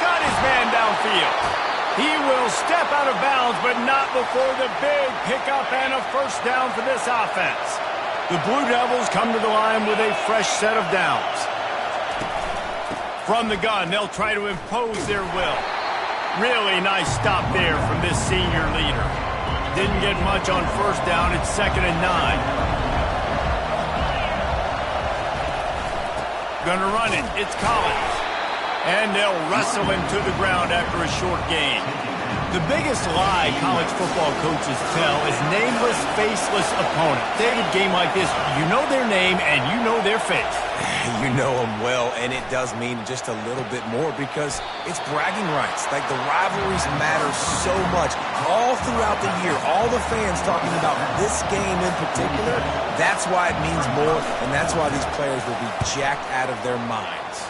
Speaker 1: Got his man downfield. He will step out of bounds, but not before the big pickup and a 1st down for this offense. The Blue Devils come to the line with a fresh set of downs. From the gun, they'll try to impose their will. Really nice stop there from this senior leader. Didn't get much on 1st down. It's 2nd and 9. Gonna run it. It's Collins. And they'll wrestle him to the ground after a short gain. The biggest lie college football coaches tell is nameless, faceless opponents. David, game like this, you know their name and you know their face.
Speaker 2: You know them well, and it does mean just a little bit more because it's bragging rights. Like, the rivalries matter so much. All throughout the year, all the fans talking about this game in particular, that's why it means more, and that's why these players will be jacked out of their minds.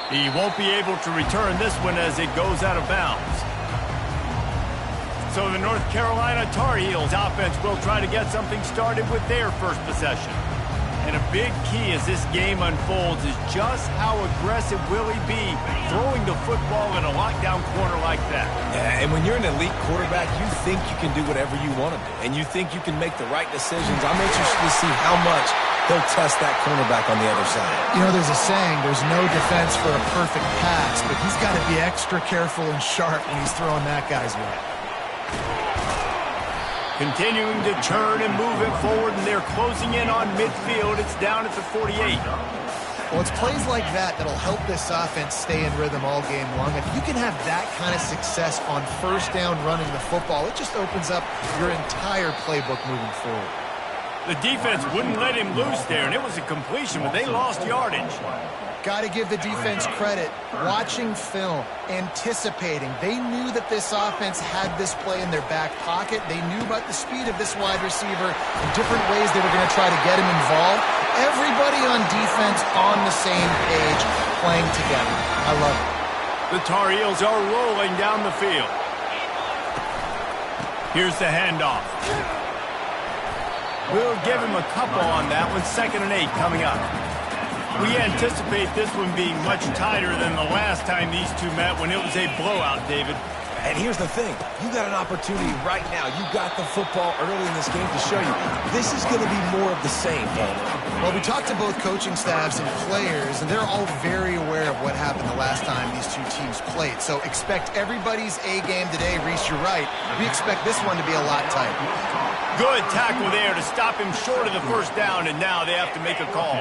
Speaker 1: He won't be able to return this one as it goes out of bounds. So the North Carolina Tar Heels offense will try to get something started with their 1st possession. And a big key as this game unfolds is just how aggressive will he be throwing the football in a lockdown corner like that.
Speaker 2: Yeah, and when you're an elite quarterback, you think you can do whatever you want to do, and you think you can make the right decisions. I'm interested to see how much he'll test that cornerback on the other side.
Speaker 3: You know, there's a saying, there's no defense for a perfect pass, but he's got to be extra careful and sharp when he's throwing that guy's way.
Speaker 1: Continuing to turn and move it forward, and they're closing in on midfield. It's down at the 48.
Speaker 3: Well, it's plays like that that'll help this offense stay in rhythm all game long. If you can have that kind of success on first down running the football, it just opens up your entire playbook moving forward.
Speaker 1: The defense wouldn't let him loose there, and it was a completion, but they lost yardage.
Speaker 3: Got to give the defense credit. Watching film, anticipating. They knew that this offense had this play in their back pocket. They knew about the speed of this wide receiver and different ways they were going to try to get him involved. Everybody on defense on the same page, playing together. I love it.
Speaker 1: The Tar Heels are rolling down the field. Here's the handoff. We'll give him a couple on that one. 2nd and 8 coming up. We anticipate this one being much tighter than the last time these two met when it was a blowout, David.
Speaker 2: And here's the thing. You got an opportunity right now. You got the football early in this game to show you. This is going to be more of the same, Paul.
Speaker 3: Well, we talked to both coaching staffs and players, and they're all very aware of what happened the last time these two teams played. So expect everybody's A game today. Reese, you're right. We expect this one to be a lot tighter.
Speaker 1: Good tackle there to stop him short of the first down, and now they have to make a call.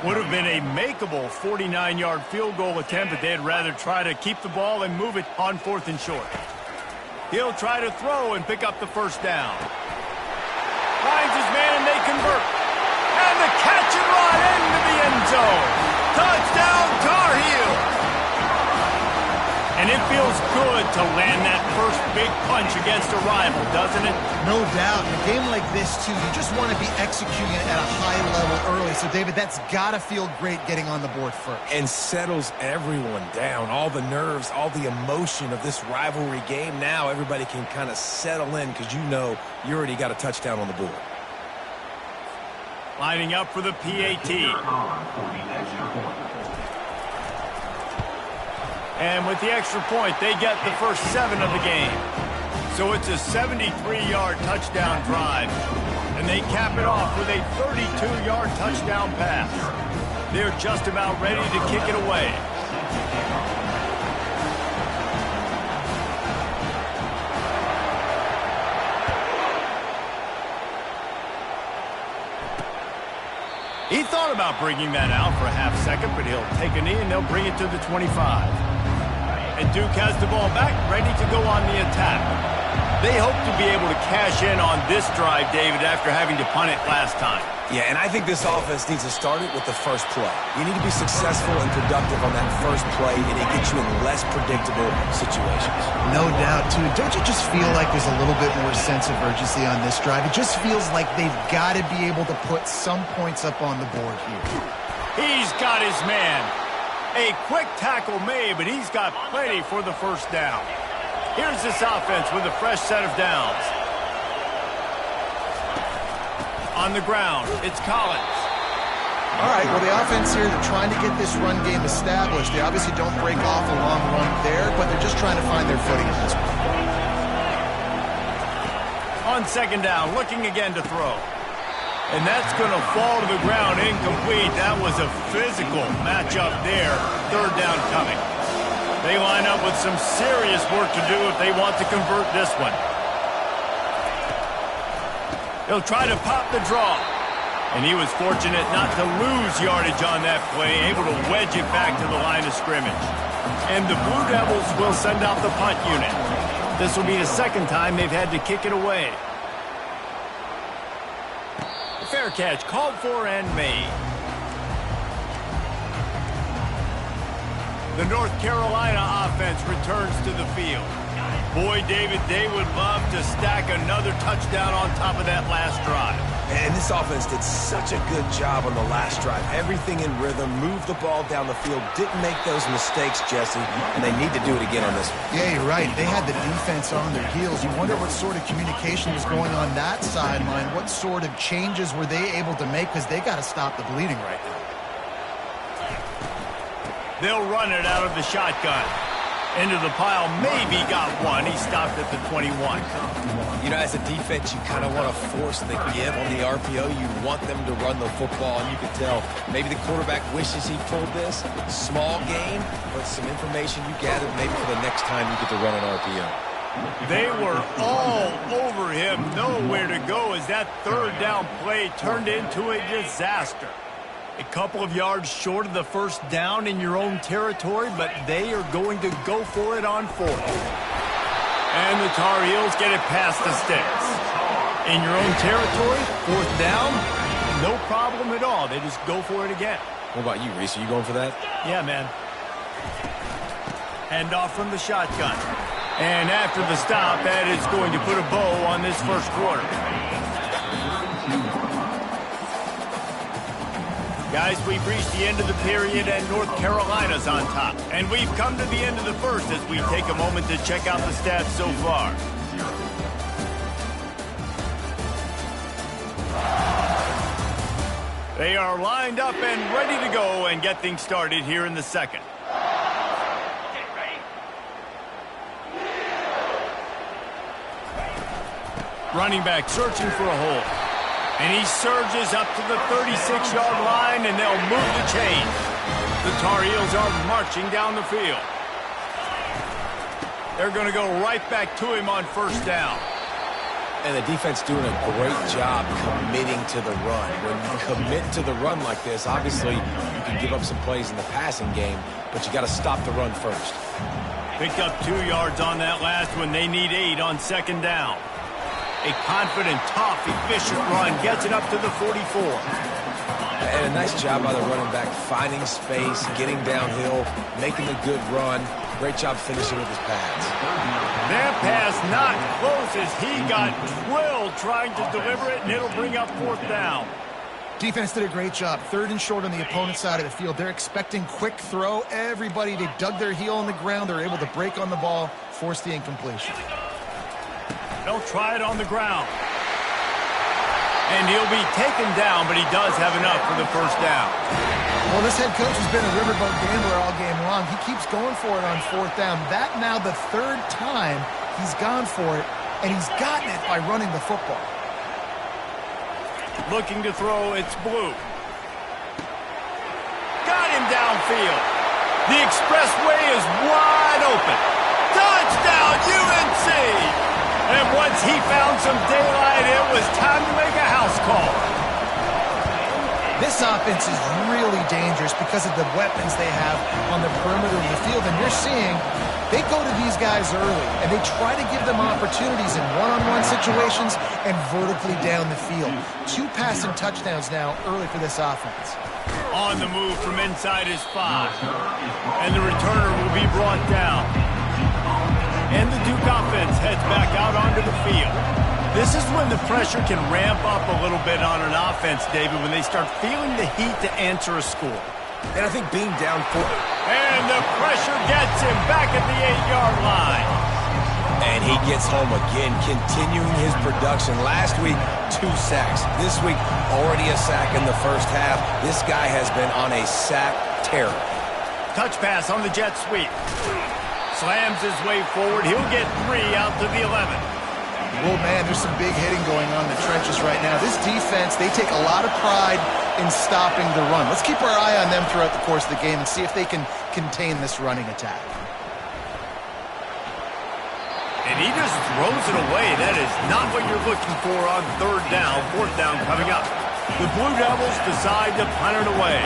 Speaker 1: Would have been a makeable 49-yard field goal attempt, but they'd rather try to keep the ball and move it on 4th and short. He'll try to throw and pick up the first down. Finds his man, and they convert. And the catch and run into the end zone. Touchdown, Tar Heels! And it feels good to land that first big punch against a rival, doesn't it?
Speaker 3: No doubt. In a game like this, too, you just want to be executing it at a high level early. So, David, that's got to feel great getting on the board first.
Speaker 2: And settles everyone down. All the nerves, all the emotion of this rivalry game. Now everybody can kind of settle in because you know you already got a touchdown on the board.
Speaker 1: Lining up for the PAT. And with the extra point, they get the first 7 of the game. So it's a 73-yard touchdown drive. And they cap it off with a 32-yard touchdown pass. They're just about ready to kick it away. He thought about bringing that out for a half second, but he'll take a knee and they'll bring it to the 25. And Duke has the ball back, ready to go on the attack. They hope to be able to cash in on this drive, David, after having to punt it last time.
Speaker 2: Yeah, and I think this offense needs to start it with the first play. You need to be successful and productive on that first play, and it gets you in less predictable situations.
Speaker 3: No doubt, too. Don't you just feel like there's a little bit more sense of urgency on this drive? It just feels like they've got to be able to put some points up on the board here.
Speaker 1: He's got his man. A quick tackle made, but he's got plenty for the first down. Here's this offense with a fresh set of downs. On the ground, it's Collins.
Speaker 3: All right, well, the offense here, they're trying to get this run game established. They obviously don't break off a long run there, but they're just trying to find their footing at this point.
Speaker 1: On 2nd down, looking again to throw. And that's going to fall to the ground incomplete. That was a physical matchup there. 3rd down coming. They line up with some serious work to do if they want to convert this one. He'll try to pop the draw. And he was fortunate not to lose yardage on that play, able to wedge it back to the line of scrimmage. And the Blue Devils will send out the punt unit. This will be the 2nd time they've had to kick it away. Fair catch, called for and made. The North Carolina offense returns to the field. Boy, David, they would love to stack another touchdown on top of that last drive.
Speaker 2: And this offense did such a good job on the last drive. Everything in rhythm, moved the ball down the field, didn't make those mistakes, Jesse, and they need to do it again on this one.
Speaker 3: Yeah, you're right. They had the defense on their heels. You wonder what sort of communication was going on that sideline. What sort of changes were they able to make, because they got to stop the bleeding right now.
Speaker 1: They'll run it out of the shotgun. Into the pile, maybe got one. He stopped at the 21.
Speaker 2: You know, as a defense, you kind of want to force the give on the RPO. You want them to run the football, and you can tell maybe the quarterback wishes he pulled this. Small gain, but some information you gathered maybe for the next time you get to run an RPO.
Speaker 1: They were all over him, nowhere to go as that third down play turned into a disaster. A couple of yards short of the first down in your own territory, but they are going to go for it on fourth. And the Tar Heels get it past the sticks. In your own territory, fourth down, no problem at all. They just go for it again.
Speaker 2: What about you, Reese? Are you going for that?
Speaker 1: Yeah, man. Hand off from the shotgun. And after the stop, that is going to put a bow on this first quarter. Guys, we've reached the end of the period, and North Carolina's on top. And we've come to the end of the first as we take a moment to check out the stats so far. They are lined up and ready to go and get things started here in the second. Running back searching for a hole. And he surges up to the 36-yard line, and they'll move the chain. The Tar Heels are marching down the field. They're going to go right back to him on first down.
Speaker 2: And the defense doing a great job committing to the run. When you commit to the run like this, obviously you can give up some plays in the passing game, but you got to stop the run first.
Speaker 1: Picked up 2 yards on that last one. They need 8 on second down. A confident, tough, efficient run gets it up to the 44.
Speaker 2: And a nice job by the running back, finding space, getting downhill, making a good run. Great job finishing with his pads.
Speaker 1: That pass not close as he got drilled trying to deliver it, and it'll bring up fourth down.
Speaker 3: Defense did a great job. Third and short on the opponent's side of the field. They're expecting quick throw. Everybody, they dug their heel on the ground. They're able to break on the ball, force the incompletion.
Speaker 1: They'll try it on the ground. And he'll be taken down, but he does have enough for the first down.
Speaker 3: Well, this head coach has been a riverboat gambler all game long. He keeps going for it on fourth down. That now the third time he's gone for it, and he's gotten it by running the football.
Speaker 1: Looking to throw, it's Blue. Got him downfield. The expressway is wide open. Touchdown, UNC! And once he found some daylight, it was time to make a house call.
Speaker 3: This offense is really dangerous because of the weapons they have on the perimeter of the field. And you're seeing they go to these guys early, and they try to give them opportunities in one-on-one situations and vertically down the field. 2 passing touchdowns now early for this offense.
Speaker 1: On the move from inside his 5. And the returner will be brought down. And the Duke offense heads back out onto the field. This is when the pressure can ramp up a little bit on an offense, David, when they start feeling the heat to answer a score.
Speaker 2: And I think being down 4.
Speaker 1: And the pressure gets him back at the 8-yard line.
Speaker 2: And he gets home again, continuing his production. Last week, 2 sacks. This week, already a sack in the first half. This guy has been on a sack tear.
Speaker 1: Touch pass on the jet sweep. Slams his way forward. He'll get 3 out to the 11.
Speaker 3: Oh, man, there's some big hitting going on in the trenches right now. This defense, they take a lot of pride in stopping the run. Let's keep our eye on them throughout the course of the game and see if they can contain this running attack.
Speaker 1: And he just throws it away. That is not what you're looking for on third down. Fourth down coming up. The Blue Devils decide to punt it away.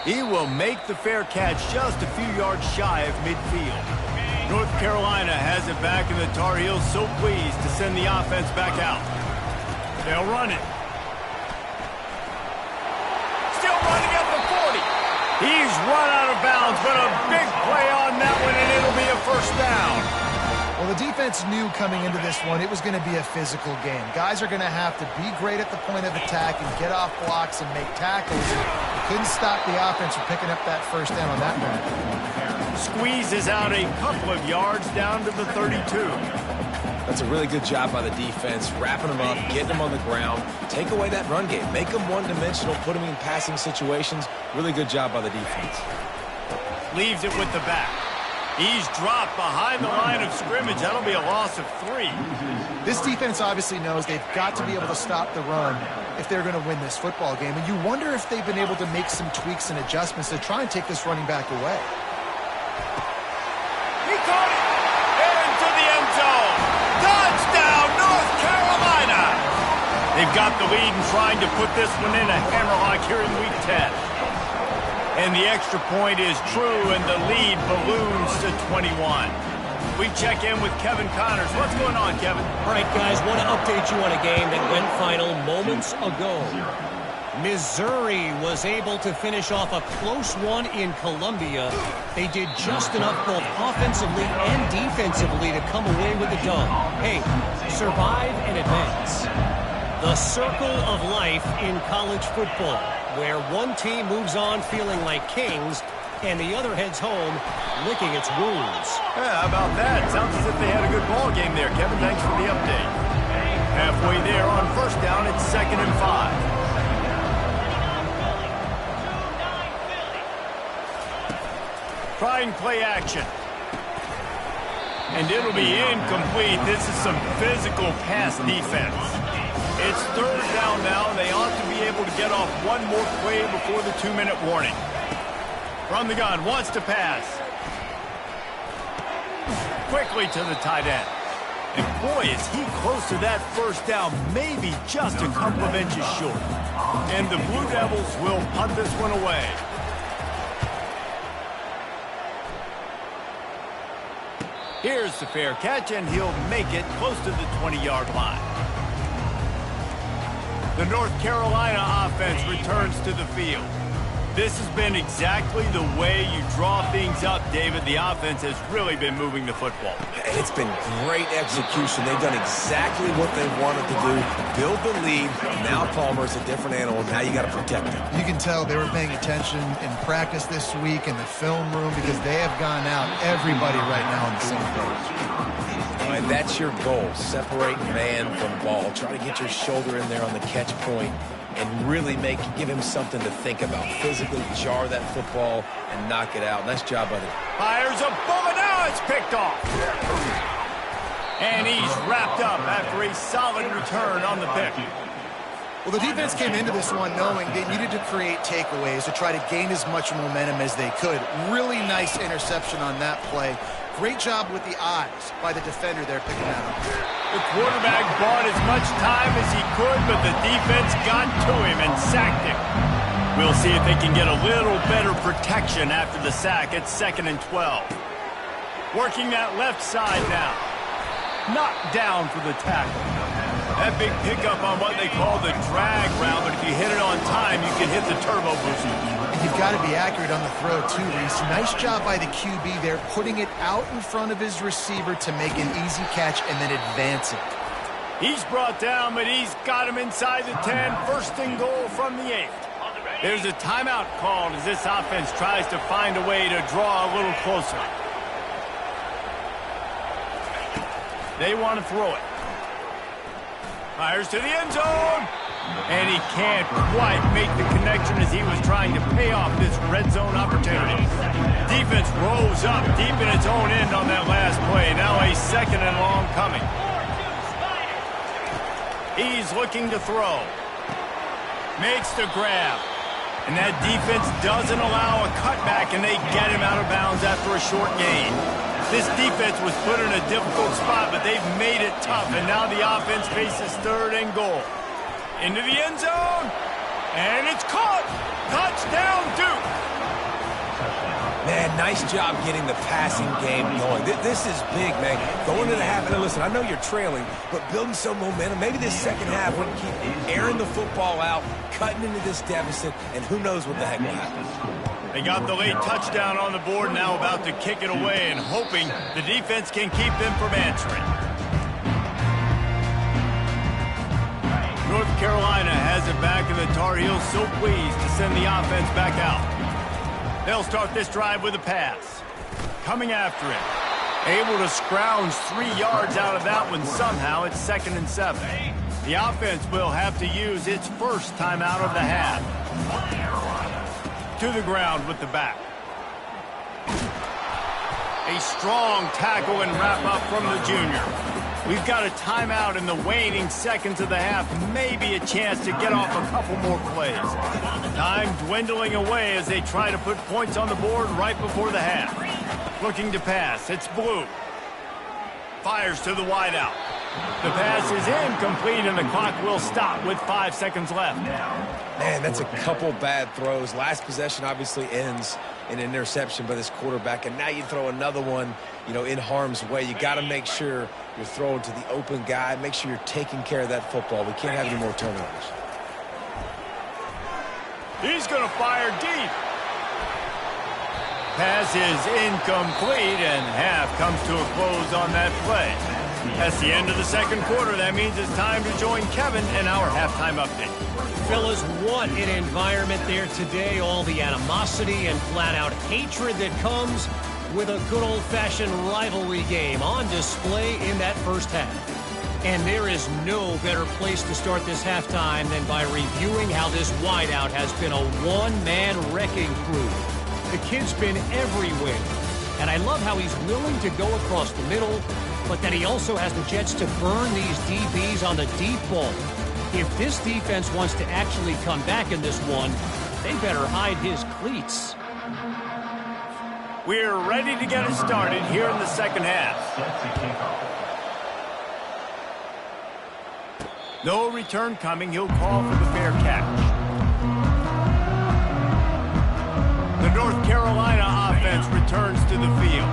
Speaker 1: He will make the fair catch just a few yards shy of midfield. North Carolina has it back, and the Tar Heels so pleased to send the offense back out. They'll run it. Still running at the 40. He's run out of bounds, but a big play on that one, and it'll be a first down.
Speaker 3: Well, the defense knew coming into this one it was going to be a physical game. Guys are going to have to be great at the point of attack and get off blocks and make tackles. They couldn't stop the offense from picking up that first down on that run.
Speaker 1: Squeezes out a couple of yards down to the 32.
Speaker 2: That's a really good job by the defense, wrapping them up, getting them on the ground. Take away that run game. Make them one-dimensional, put them in passing situations. Really good job by the defense.
Speaker 1: Leaves it with the back. He's dropped behind the line of scrimmage. That'll be a loss of 3.
Speaker 3: This defense obviously knows they've got to be able to stop the run if they're going to win this football game. And you wonder if they've been able to make some tweaks and adjustments to try and take this running back away.
Speaker 1: He caught it into the end zone. Touchdown, North Carolina. They've got the lead and trying to put this one in a hammerlock here in Week 10. And the extra point is true, and the lead balloons to 21. We check in with Kevin Connors. What's going on, Kevin?
Speaker 5: All right, guys, want to update you on a game that went final moments ago. Missouri was able to finish off a close one in Columbia. They did just enough both offensively and defensively to come away with the dub. Hey, survive and advance. The circle of life in college football, where one team moves on feeling like kings and the other heads home licking its wounds.
Speaker 1: Yeah, how about that? Sounds as if they had a good ball game there. Kevin, thanks for the update. Halfway there on first down, it's 2nd and 5. Trying play action. And it'll be incomplete. This is some physical pass defense. It's 3rd down now, and they ought to be able to get off one more play before the 2-minute warning. From the gun, wants to pass. Quickly to the tight end. And boy, is he close to that first down, maybe just a couple of inches short. And the Blue Devils will punt this one away. Here's the fair catch, and he'll make it close to the 20-yard line. The North Carolina offense returns to the field. This has been exactly the way you draw things up, David. The offense has really been moving the football.
Speaker 2: It's been great execution. They've done exactly what they wanted to do. Build the lead. Now Palmer's a different animal. Now you got to protect him.
Speaker 3: You can tell they were paying attention in practice this week in the film room because they have gone out everybody right now on the same page.
Speaker 2: All right, that's your goal. Separate man from ball. Try to get your shoulder in there on the catch point and really give him something to think about. Physically jar that football and knock it out. Nice job by the...
Speaker 1: Fires a bullet. Now it's picked off. And he's wrapped up after a solid return on the pick.
Speaker 3: Well, the defense came into this one knowing they needed to create takeaways to try to gain as much momentum as they could. Really nice interception on that play. Great job with the eyes by the defender there picking that up.
Speaker 1: The quarterback bought as much time as he could, but the defense got to him and sacked him. We'll see if they can get a little better protection after the sack at 2nd and 12. Working that left side now. Knocked down for the tackle. That big pickup on what they call the drag route, but if you hit it on time, you can hit the turbo boost.
Speaker 3: You've got to be accurate on the throw, too, Reese. Nice job by the QB there, putting it out in front of his receiver to make an easy catch and then advance it.
Speaker 1: He's brought down, but he's got him inside the 10. 1st and goal from the 8. There's a timeout called as this offense tries to find a way to draw a little closer. They want to throw it. Fires to the end zone. And he can't quite make the connection as he was trying to pay off this red zone opportunity. Defense rolls up deep in its own end on that last play. Now a 2nd and long coming. He's looking to throw. Makes the grab. And that defense doesn't allow a cutback, and they get him out of bounds after a short gain. This defense was put in a difficult spot, but they've made it tough, and now the offense faces 3rd and goal. Into the end zone, and it's caught. Touchdown, Duke.
Speaker 2: Man, nice job getting the passing game going. This is big, man. Going to the half, and listen, I know you're trailing, but building some momentum. Maybe this second half we can keep airing the football out, cutting into this deficit, and who knows what the heck will happen.
Speaker 1: They got the late touchdown on the board, now about to kick it away and hoping the defense can keep them from answering. North Carolina has it back, and the Tar Heels so pleased to send the offense back out. They'll start this drive with a pass. Coming after it. Able to scrounge 3 yards out of that one somehow. It's 2nd and 7. The offense will have to use its first timeout of the half. To the ground with the back. A strong tackle and wrap up from the junior. We've got a timeout in the waning seconds of the half. Maybe a chance to get off a couple more plays. Time dwindling away as they try to put points on the board right before the half. Looking to pass. It's Blue. Fires to the wideout. The pass is incomplete, and the clock will stop with 5 seconds left.
Speaker 2: Man, that's a couple bad throws. Last possession obviously ends in an interception by this quarterback, and now you throw another one, in harm's way. You got to make sure you're throwing to the open guy. Make sure you're taking care of that football. We can't have any more turnovers.
Speaker 1: He's going to fire deep. Pass is incomplete, and half comes to a close on that play. That's the end of the second quarter. That means it's time to join Kevin in our halftime update.
Speaker 5: Fellas, what an environment there today. All the animosity and flat-out hatred that comes with a good old-fashioned rivalry game on display in that first half. And there is no better place to start this halftime than by reviewing how this wideout has been a one-man wrecking crew. The kid's been everywhere. And I love how he's willing to go across the middle, but that he also has the jets to burn these DBs on the deep ball. If this defense wants to actually come back in this one, they better hide his cleats.
Speaker 1: We're ready to get it started here in the second half. No return coming. He'll call for the fair catch. The North Carolina offense returns to the field.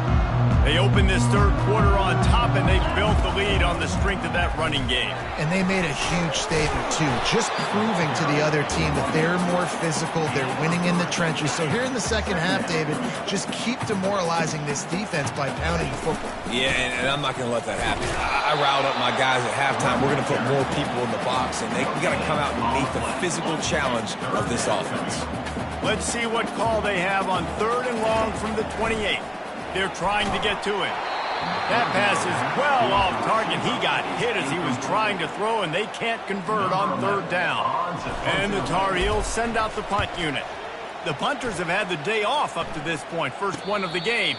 Speaker 1: They open this third quarter on top, and they've built the lead on the strength of that running game.
Speaker 3: And they made a huge statement, too, just proving to the other team that they're more physical, they're winning in the trenches. So here in the second half, David, just keep demoralizing this defense by pounding the football.
Speaker 2: Yeah, and I'm not going to let that happen. I riled up my guys at halftime. We're going to put more people in the box, and we got to come out and meet the physical challenge of this offense.
Speaker 1: Let's see what call they have on 3rd and long from the 28. They're trying to get to him. That pass is well off target. He got hit as he was trying to throw, and they can't convert on 3rd down. And the Tar Heels send out the punt unit. The punters have had the day off up to this point. First one of the game.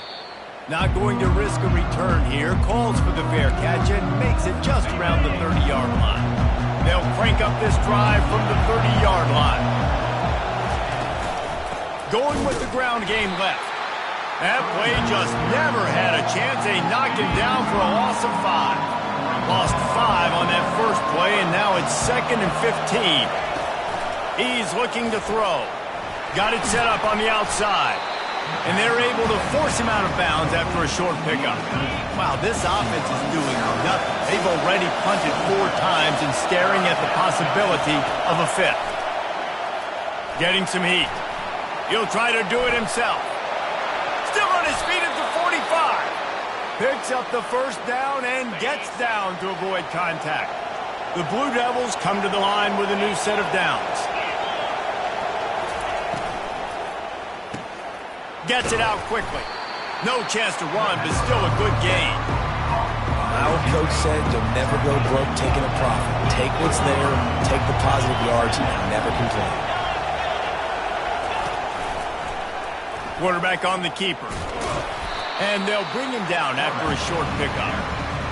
Speaker 1: Not going to risk a return here. Calls for the fair catch and makes it just around the 30-yard line. They'll crank up this drive from the 30-yard line. Going with the ground game left. That play just never had a chance. They knocked him down for a loss of 5. Lost 5 on that first play, and now it's 2nd and 15. He's looking to throw. Got it set up on the outside. And they're able to force him out of bounds after a short pickup. Wow, this offense is doing nothing. They've already punted 4 times and staring at the possibility of a 5th. Getting some heat. He'll try to do it himself. Still on his feet at the 45. Picks up the first down and gets down to avoid contact. The Blue Devils come to the line with a new set of downs. Gets it out quickly. No chance to run, but still a good gain.
Speaker 2: My old coach said you'll never go broke taking a profit. Take what's there, take the positive yards, and never complain.
Speaker 1: Quarterback on the keeper. And they'll bring him down after a short pickup.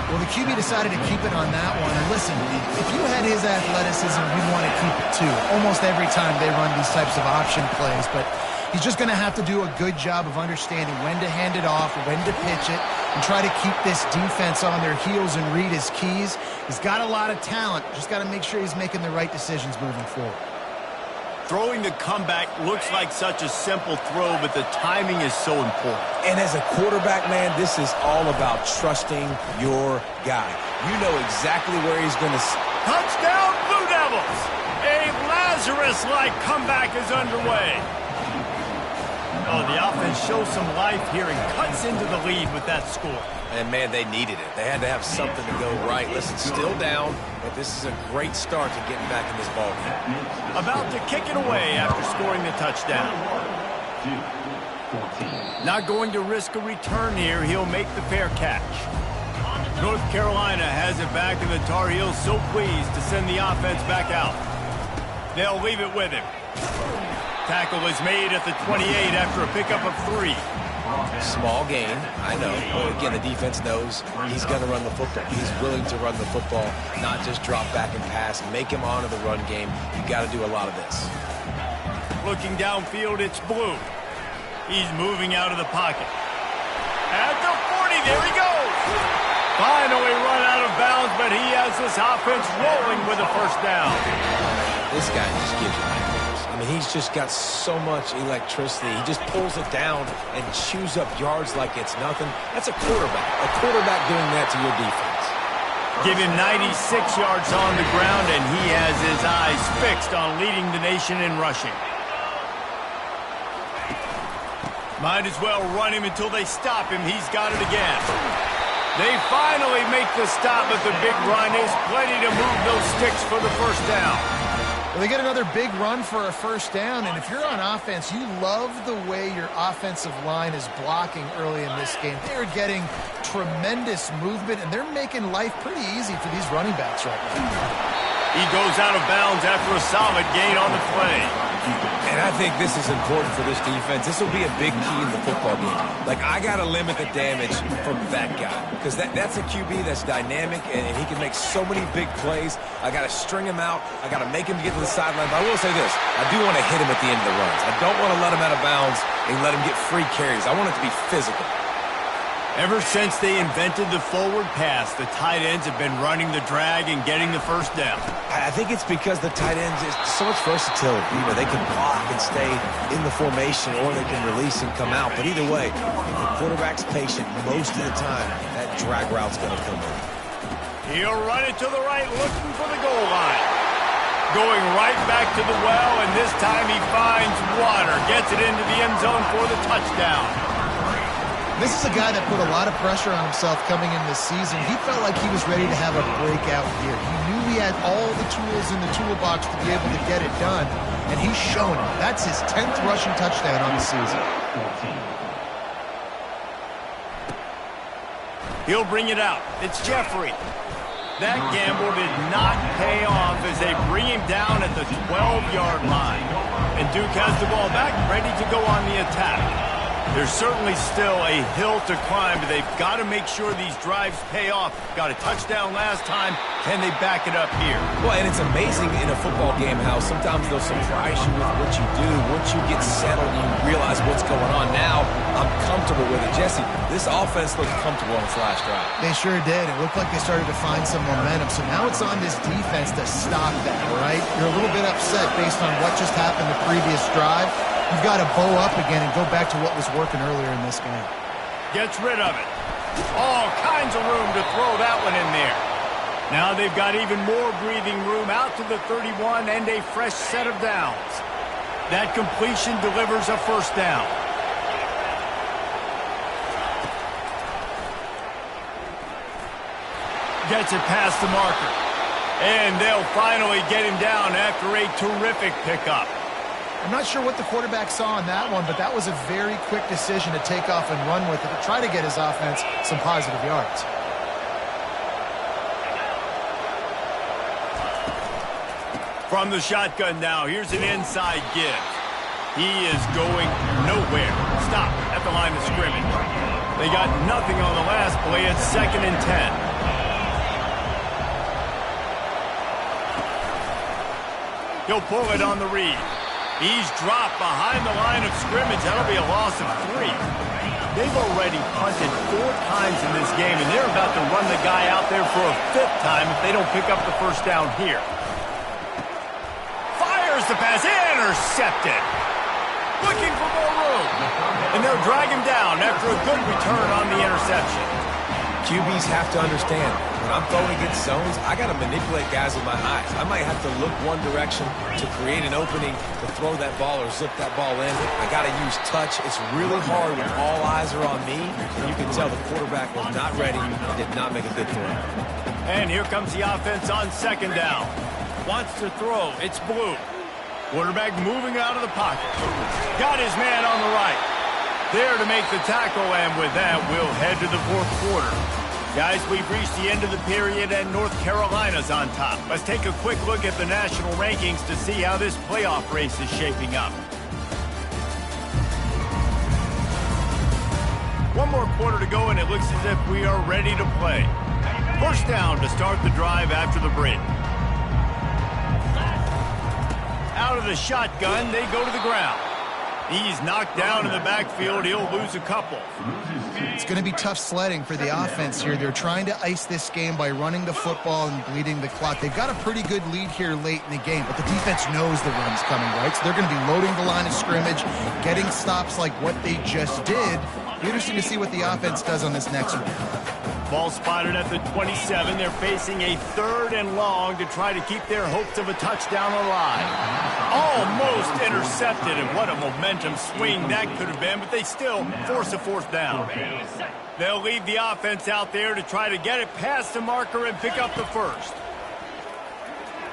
Speaker 3: Well, the QB decided to keep it on that one. And listen, if you had his athleticism, you'd want to keep it too. Almost every time they run these types of option plays. But he's just going to have to do a good job of understanding when to hand it off, when to pitch it, and try to keep this defense on their heels and read his keys. He's got a lot of talent. Just got to make sure he's making the right decisions moving forward.
Speaker 1: Throwing the comeback looks like such a simple throw, but the timing is so important.
Speaker 2: And as a quarterback, man, this is all about trusting your guy. You know exactly where he's going to...
Speaker 1: Touchdown, Blue Devils! A Lazarus-like comeback is underway. Oh, the offense shows some life here and cuts into the lead with that score.
Speaker 2: And, man, they needed it. They had to have something to go right. Listen, still down, but this is a great start to getting back in this ballgame.
Speaker 1: About to kick it away after scoring the touchdown. Not going to risk a return here. He'll make the fair catch. North Carolina has it back, and the Tar Heels so pleased to send the offense back out. They'll leave it with him. Tackle is made at the 28 after a pickup of 3.
Speaker 2: Small gain, I know. But again, the defense knows he's going to run the football. He's willing to run the football, not just drop back and pass. Make him honor the run game. You got to do a lot of this.
Speaker 1: Looking downfield, it's Blue. He's moving out of the pocket. At the 40, there he goes. Finally run out of bounds, but he has this offense rolling with a first down.
Speaker 2: This guy just gives you nightmares. I mean, he's just got so much electricity. He just pulls it down and chews up yards like it's nothing. That's a quarterback. A quarterback doing that to your defense.
Speaker 1: Give him 96 yards on the ground, and he has his eyes fixed on leading the nation in rushing. Might as well run him until they stop him. He's got it again. They finally make the stop, but the big run is plenty to move those sticks for the first down.
Speaker 3: Well, they get another big run for a first down, and if you're on offense, you love the way your offensive line is blocking early in this game. They're getting tremendous movement, and they're making life pretty easy for these running backs right now.
Speaker 1: He goes out of bounds after a solid gain on the play.
Speaker 2: And I think this is important for this defense. This will be a big key in the football game. Like, I got to limit the damage from that guy because that's a QB that's dynamic, and he can make so many big plays. I got to string him out. I got to make him get to the sideline. But I will say this. I do want to hit him at the end of the runs. I don't want to let him out of bounds and let him get free carries. I want it to be physical.
Speaker 1: Ever since they invented the forward pass, the tight ends have been running the drag and getting the first down.
Speaker 2: I think it's because the tight ends is so much versatility. You know, they can block and stay in the formation, or they can release and come out. But either way, if the quarterback's patient most of the time, that drag route's going to come in.
Speaker 1: He'll run it to the right, looking for the goal line. Going right back to the well, and this time he finds water. Gets it into the end zone for the touchdown.
Speaker 3: This is a guy that put a lot of pressure on himself coming in this season. He felt like he was ready to have a breakout year. He knew he had all the tools in the toolbox to be able to get it done, and he's shown it. That's his 10th rushing touchdown on the season.
Speaker 1: He'll bring it out. It's Jeffrey. That gamble did not pay off as they bring him down at the 12-yard line. And Duke has the ball back, ready to go on the attack. There's certainly still a hill to climb, but they've got to make sure these drives pay off. Got a touchdown last time. Can they back it up here?
Speaker 2: Well, and it's amazing in a football game how sometimes they'll surprise you with what you do. Once you get settled, you realize what's going on. Now, I'm comfortable with it. Jesse, this offense looked comfortable on its last drive.
Speaker 3: They sure did. It looked like they started to find some momentum. So now it's on this defense to stop that, right? You're a little bit upset based on what just happened the previous drive. You've got to bow up again and go back to what was working earlier in this game.
Speaker 1: Gets rid of it. All kinds of room to throw that one in there. Now they've got even more breathing room out to the 31 and a fresh set of downs. That completion delivers a first down. Gets it past the marker. And they'll finally get him down after a terrific pickup.
Speaker 3: I'm not sure what the quarterback saw on that one, but that was a very quick decision to take off and run with it to try to get his offense some positive yards.
Speaker 1: From the shotgun now, here's an inside give. He is going nowhere. Stop at the line of scrimmage. They got nothing on the last play. It's 2nd and 10. He'll pull it on the read. He's dropped behind the line of scrimmage. That'll be a loss of 3. They've already punted 4 times in this game, and they're about to run the guy out there for a 5th time if they don't pick up the first down here. Fires the pass, intercepted. Looking for more room. And they'll drag him down after a good return on the interception.
Speaker 2: QBs have to understand, when I'm throwing against zones, I got to manipulate guys with my eyes. I might have to look one direction to create an opening to throw that ball or zip that ball in. I got to use touch. It's really hard when all eyes are on me. And you can tell the quarterback was not ready and did not make a good throw.
Speaker 1: And here comes the offense on 2nd down. Wants to throw. It's Blue. Quarterback moving out of the pocket. Got his man on the right. there to make the tackle, and with that, we'll head to the fourth quarter. Guys, we've reached the end of the period, and North Carolina's on top. Let's take a quick look at the national rankings to see how this playoff race is shaping up. One more quarter to go, and it looks as if we are ready to play. First down to start the drive after the break. Out of the shotgun, they go to the ground. He's knocked down in the backfield. He'll lose a couple.
Speaker 3: It's going to be tough sledding for the offense here. They're trying to ice this game by running the football and bleeding the clock. They've got a pretty good lead here late in the game, but the defense knows the run's coming, right? So they're going to be loading the line of scrimmage, getting stops like what they just did. Be interesting to see what the offense does on this next one.
Speaker 1: Ball spotted at the 27. They're facing a 3rd and long to try to keep their hopes of a touchdown alive. Almost intercepted, and what a momentum swing that could have been, but they still force a 4th down. They'll leave the offense out there to try to get it past the marker and pick up the first.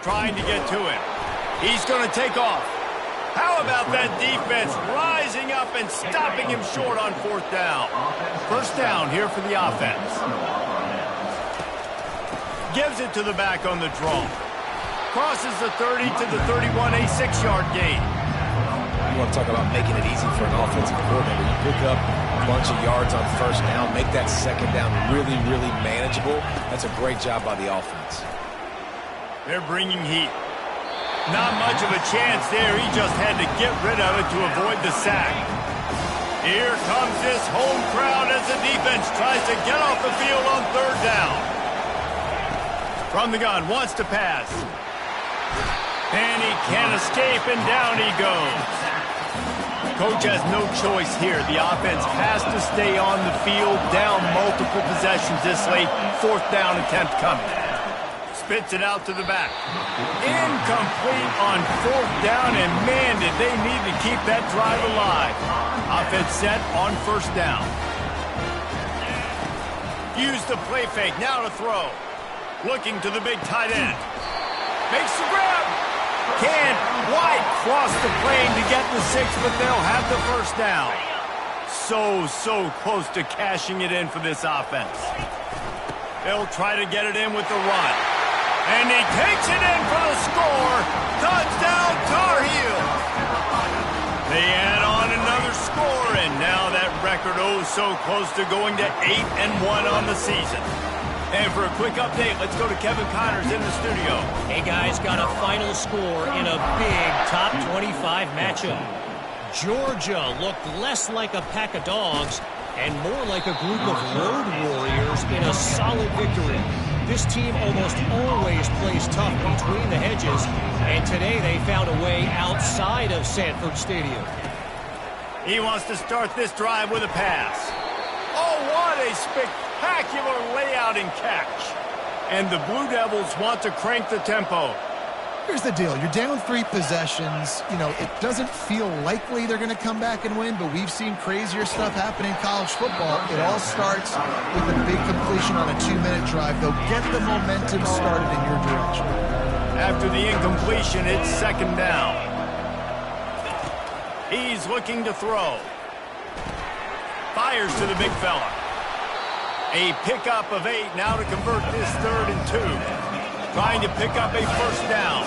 Speaker 1: Trying to get to it. He's going to take off. How about that defense rising up and stopping him short on 4th down? First down here for the offense. Gives it to the back on the draw. Crosses the 30 to the 31, a 6-yard gain.
Speaker 2: You want to talk about making it easy for an offensive coordinator. You pick up a bunch of yards on first down, make that second down really, really manageable. That's a great job by the offense.
Speaker 1: They're bringing heat. Not much of a chance there. He just had to get rid of it to avoid the sack. Here comes this home crowd as the defense tries to get off the field on 3rd down. From the gun, wants to pass. And he can't escape, and down he goes. Coach has no choice here. The offense has to stay on the field, down multiple possessions this late. 4th down attempt coming. Spits it out to the back. Incomplete on 4th down, and man, did they need to keep that drive alive. Offense set on 1st down. Use the play fake, now to throw. Looking to the big tight end. Makes the grab. Can't quite cross the plane to get the 6, but they'll have the 1st down. So close to cashing it in for this offense. They'll try to get it in with the run. And he takes it in for the score. Touchdown, Tar Heels. They add on another score, and now that record so close to going to 8-1 on the season. And for a quick update, let's go to Kevin Connors in the studio.
Speaker 5: Hey, guys, got a final score in a big top 25 matchup. Georgia looked less like a pack of dogs and more like a group of road warriors in a solid victory. This team almost always plays tough between the hedges, and today they found a way outside of Sanford Stadium.
Speaker 1: He wants to start this drive with a pass. Oh, what a spectacular layout and catch. And the Blue Devils want to crank the tempo.
Speaker 3: Here's the deal. You're down 3 possessions. You know, it doesn't feel likely they're going to come back and win, but we've seen crazier stuff happen in college football. It all starts with a big completion on a 2-minute drive. They'll get the momentum started in your direction.
Speaker 1: After the incompletion, it's 2nd down. He's looking to throw. Fires to the big fella. A pickup of 8 now to convert this 3rd and 2. Trying to pick up a 1st down.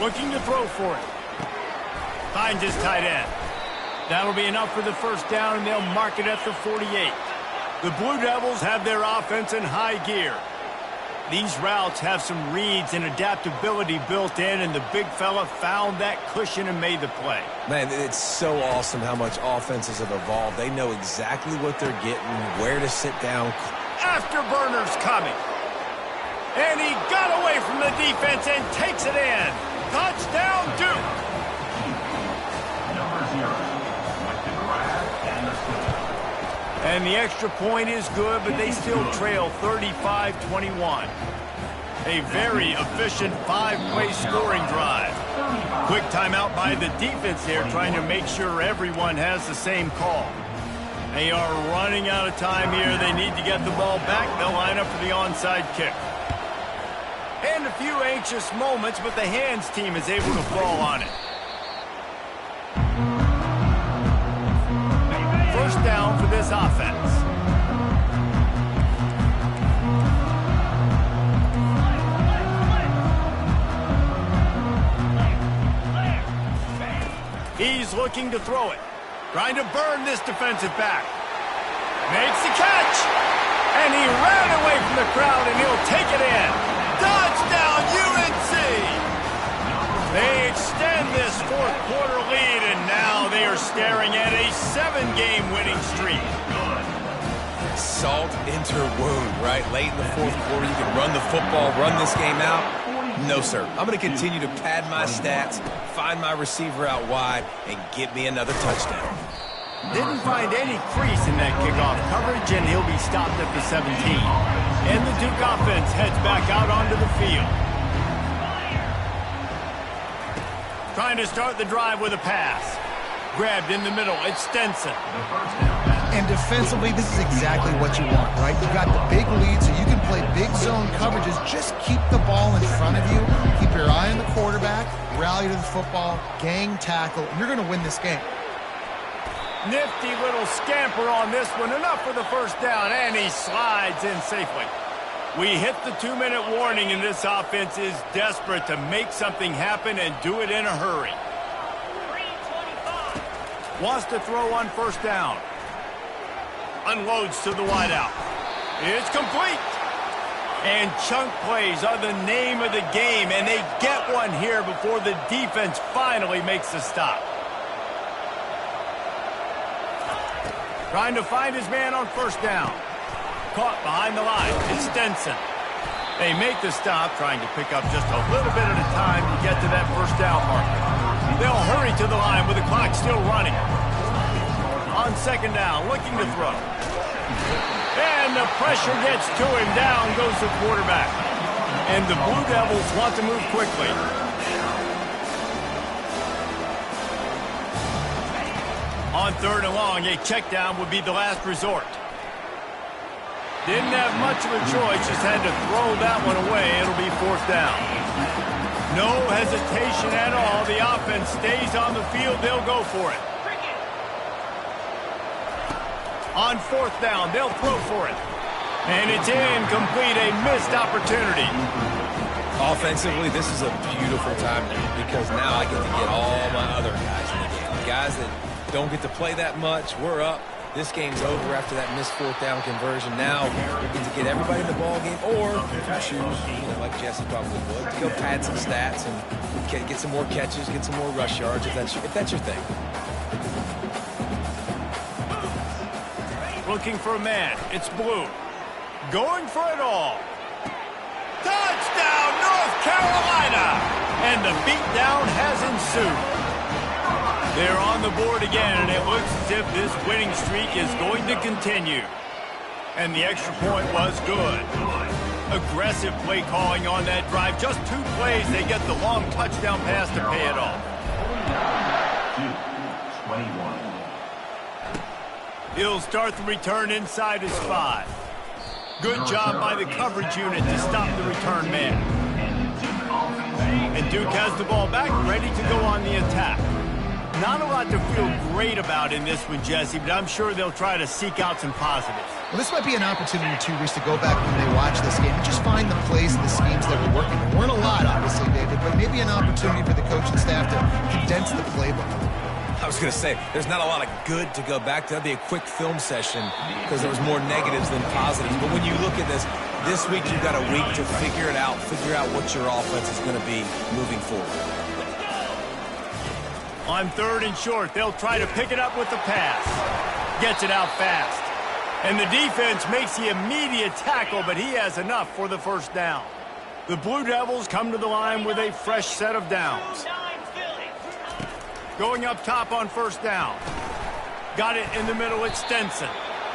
Speaker 1: Looking to throw for it. Finds his tight end. That'll be enough for the 1st down, and they'll mark it at the 48. The Blue Devils have their offense in high gear. These routes have some reads and adaptability built in, and the big fella found that cushion and made the play.
Speaker 2: Man, it's so awesome how much offenses have evolved. They know exactly what they're getting, where to sit down.
Speaker 1: Afterburners coming. And he got away from the defense and takes it in. Touchdown, Duke.
Speaker 4: Number 0 with the grab and the score.
Speaker 1: And the extra point is good, but they still trail 35-21. A very efficient 5-play scoring drive. Quick timeout by the defense here, trying to make sure everyone has the same call. They are running out of time here. They need to get the ball back. They'll line up for the onside kick. And a few anxious moments, but the hands team is able to fall on it. First down for this offense. He's looking to throw it. Trying to burn this defensive back. Makes the catch. And he ran away from the crowd, and he'll take it in. Touchdown, UNC! They extend this fourth quarter lead, and now they are staring at a 7-game winning streak.
Speaker 2: Salt into wound, right? Late in the fourth quarter, you can run the football, run this game out. No, sir. I'm going to continue to pad my stats, find my receiver out wide, and get me another touchdown.
Speaker 1: Didn't find any crease in that kickoff coverage, and he'll be stopped at the 17. And the Duke offense heads back out onto the field. Trying to start the drive with a pass. Grabbed in the middle, it's Stenson.
Speaker 3: And defensively, this is exactly what you want, right? You got the big lead, so you can play big zone coverages. Just keep the ball in front of you. Keep your eye on the quarterback, rally to the football, gang tackle, and you're going to win this game.
Speaker 1: Nifty little scamper on this one. Enough for the first down, and he slides in safely. We hit the 2-minute warning, and this offense is desperate to make something happen and do it in a hurry. Wants to throw on first down. Unloads to the wideout. It's complete. And chunk plays are the name of the game, and they get one here before the defense finally makes the stop. Trying to find his man on first down. Caught behind the line. It's Stenson. They make the stop, trying to pick up just a little bit at a time to get to that first down marker. They'll hurry to the line with the clock still running. On second down, looking to throw. And the pressure gets to him. Down goes the quarterback. And the Blue Devils want to move quickly. On third and long, a check down would be the last resort. Didn't have much of a choice, just had to throw that one away. It'll be fourth down. No hesitation at all. The offense stays on the field. They'll go for it. On fourth down, they'll throw for it. And it's incomplete, a missed opportunity.
Speaker 2: Offensively, this is a beautiful time because now I get to get all my other guys in the game. The guys that don't get to play that much, we're up. This game's over after that missed fourth down conversion. Now we get to get everybody in the ball game, or if you choose, like Jesse probably would, to go pad some stats and get some more catches, get some more rush yards if that's your thing.
Speaker 1: Looking for a man. It's Blue. Going for it all. Touchdown, North Carolina! And the beatdown has ensued. They're on the board again, and it looks as if this winning streak is going to continue. And the extra point was good. Aggressive play calling on that drive. Just 2 plays, they get the long touchdown pass to pay it off.
Speaker 4: 21.
Speaker 1: He'll start the return inside his 5. Good job by the coverage unit to stop the return man. And Duke has the ball back, ready to go on the attack. Not a lot to feel great about in this one, Jesse, but I'm sure they'll try to seek out some positives.
Speaker 3: Well, this might be an opportunity, too, Reese, to go back when they watch this game and just find the plays and the schemes that were working. There weren't a lot, obviously, David, but maybe an opportunity for the coaching staff to condense the playbook.
Speaker 2: I was going to say, there's not a lot of good to go back to. That'd be a quick film session because there was more negatives than positives. But when you look at this week you've got a week to figure it out, figure out what your offense is going to be moving forward.
Speaker 1: On third and short, they'll try to pick it up with the pass. Gets it out fast. And the defense makes the immediate tackle, but he has enough for the first down. The Blue Devils come to the line with a fresh set of downs. Going up top on first down. Got it in the middle at Stenson.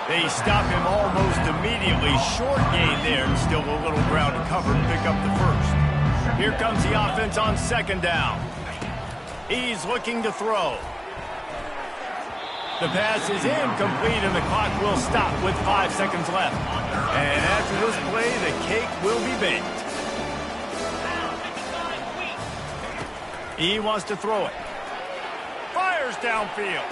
Speaker 1: They stop him almost immediately. Short gain there, and still a little ground to cover to pick up the first. Here comes the offense on second down. He's looking to throw. The pass is incomplete, and the clock will stop with 5 seconds left. And after this play, the cake will be baked. He wants to throw it. Fires downfield.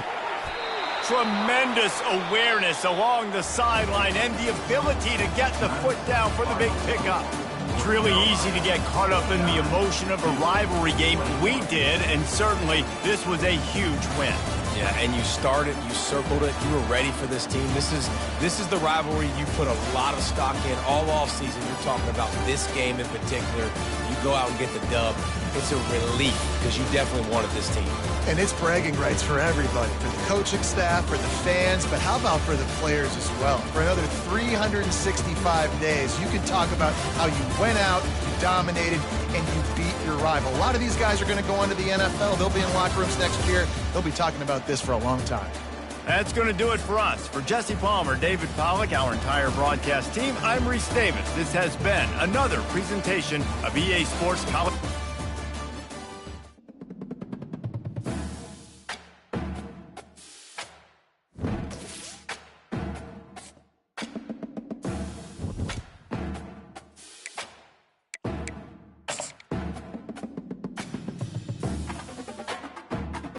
Speaker 1: Tremendous awareness along the sideline and the ability to get the foot down for the big pickup. It's really easy to get caught up in the emotion of a rivalry game. We did, and certainly this was a huge win.
Speaker 2: Yeah, and you started, you circled it, you were ready for this team. This is the rivalry you put a lot of stock in all offseason. You're talking about this game in particular. You go out and get the dub. It's a relief because you definitely wanted this team.
Speaker 3: And it's bragging rights for everybody, for the coaching staff, for the fans, but how about for the players as well? For another 365 days, you can talk about how you went out, you dominated, and you beat your rival. A lot of these guys are going to go on to the NFL. They'll be in locker rooms next year. They'll be talking about this for a long time.
Speaker 1: That's going to do it for us. For Jesse Palmer, David Pollack, our entire broadcast team, I'm Reese Davis. This has been another presentation of EA Sports College.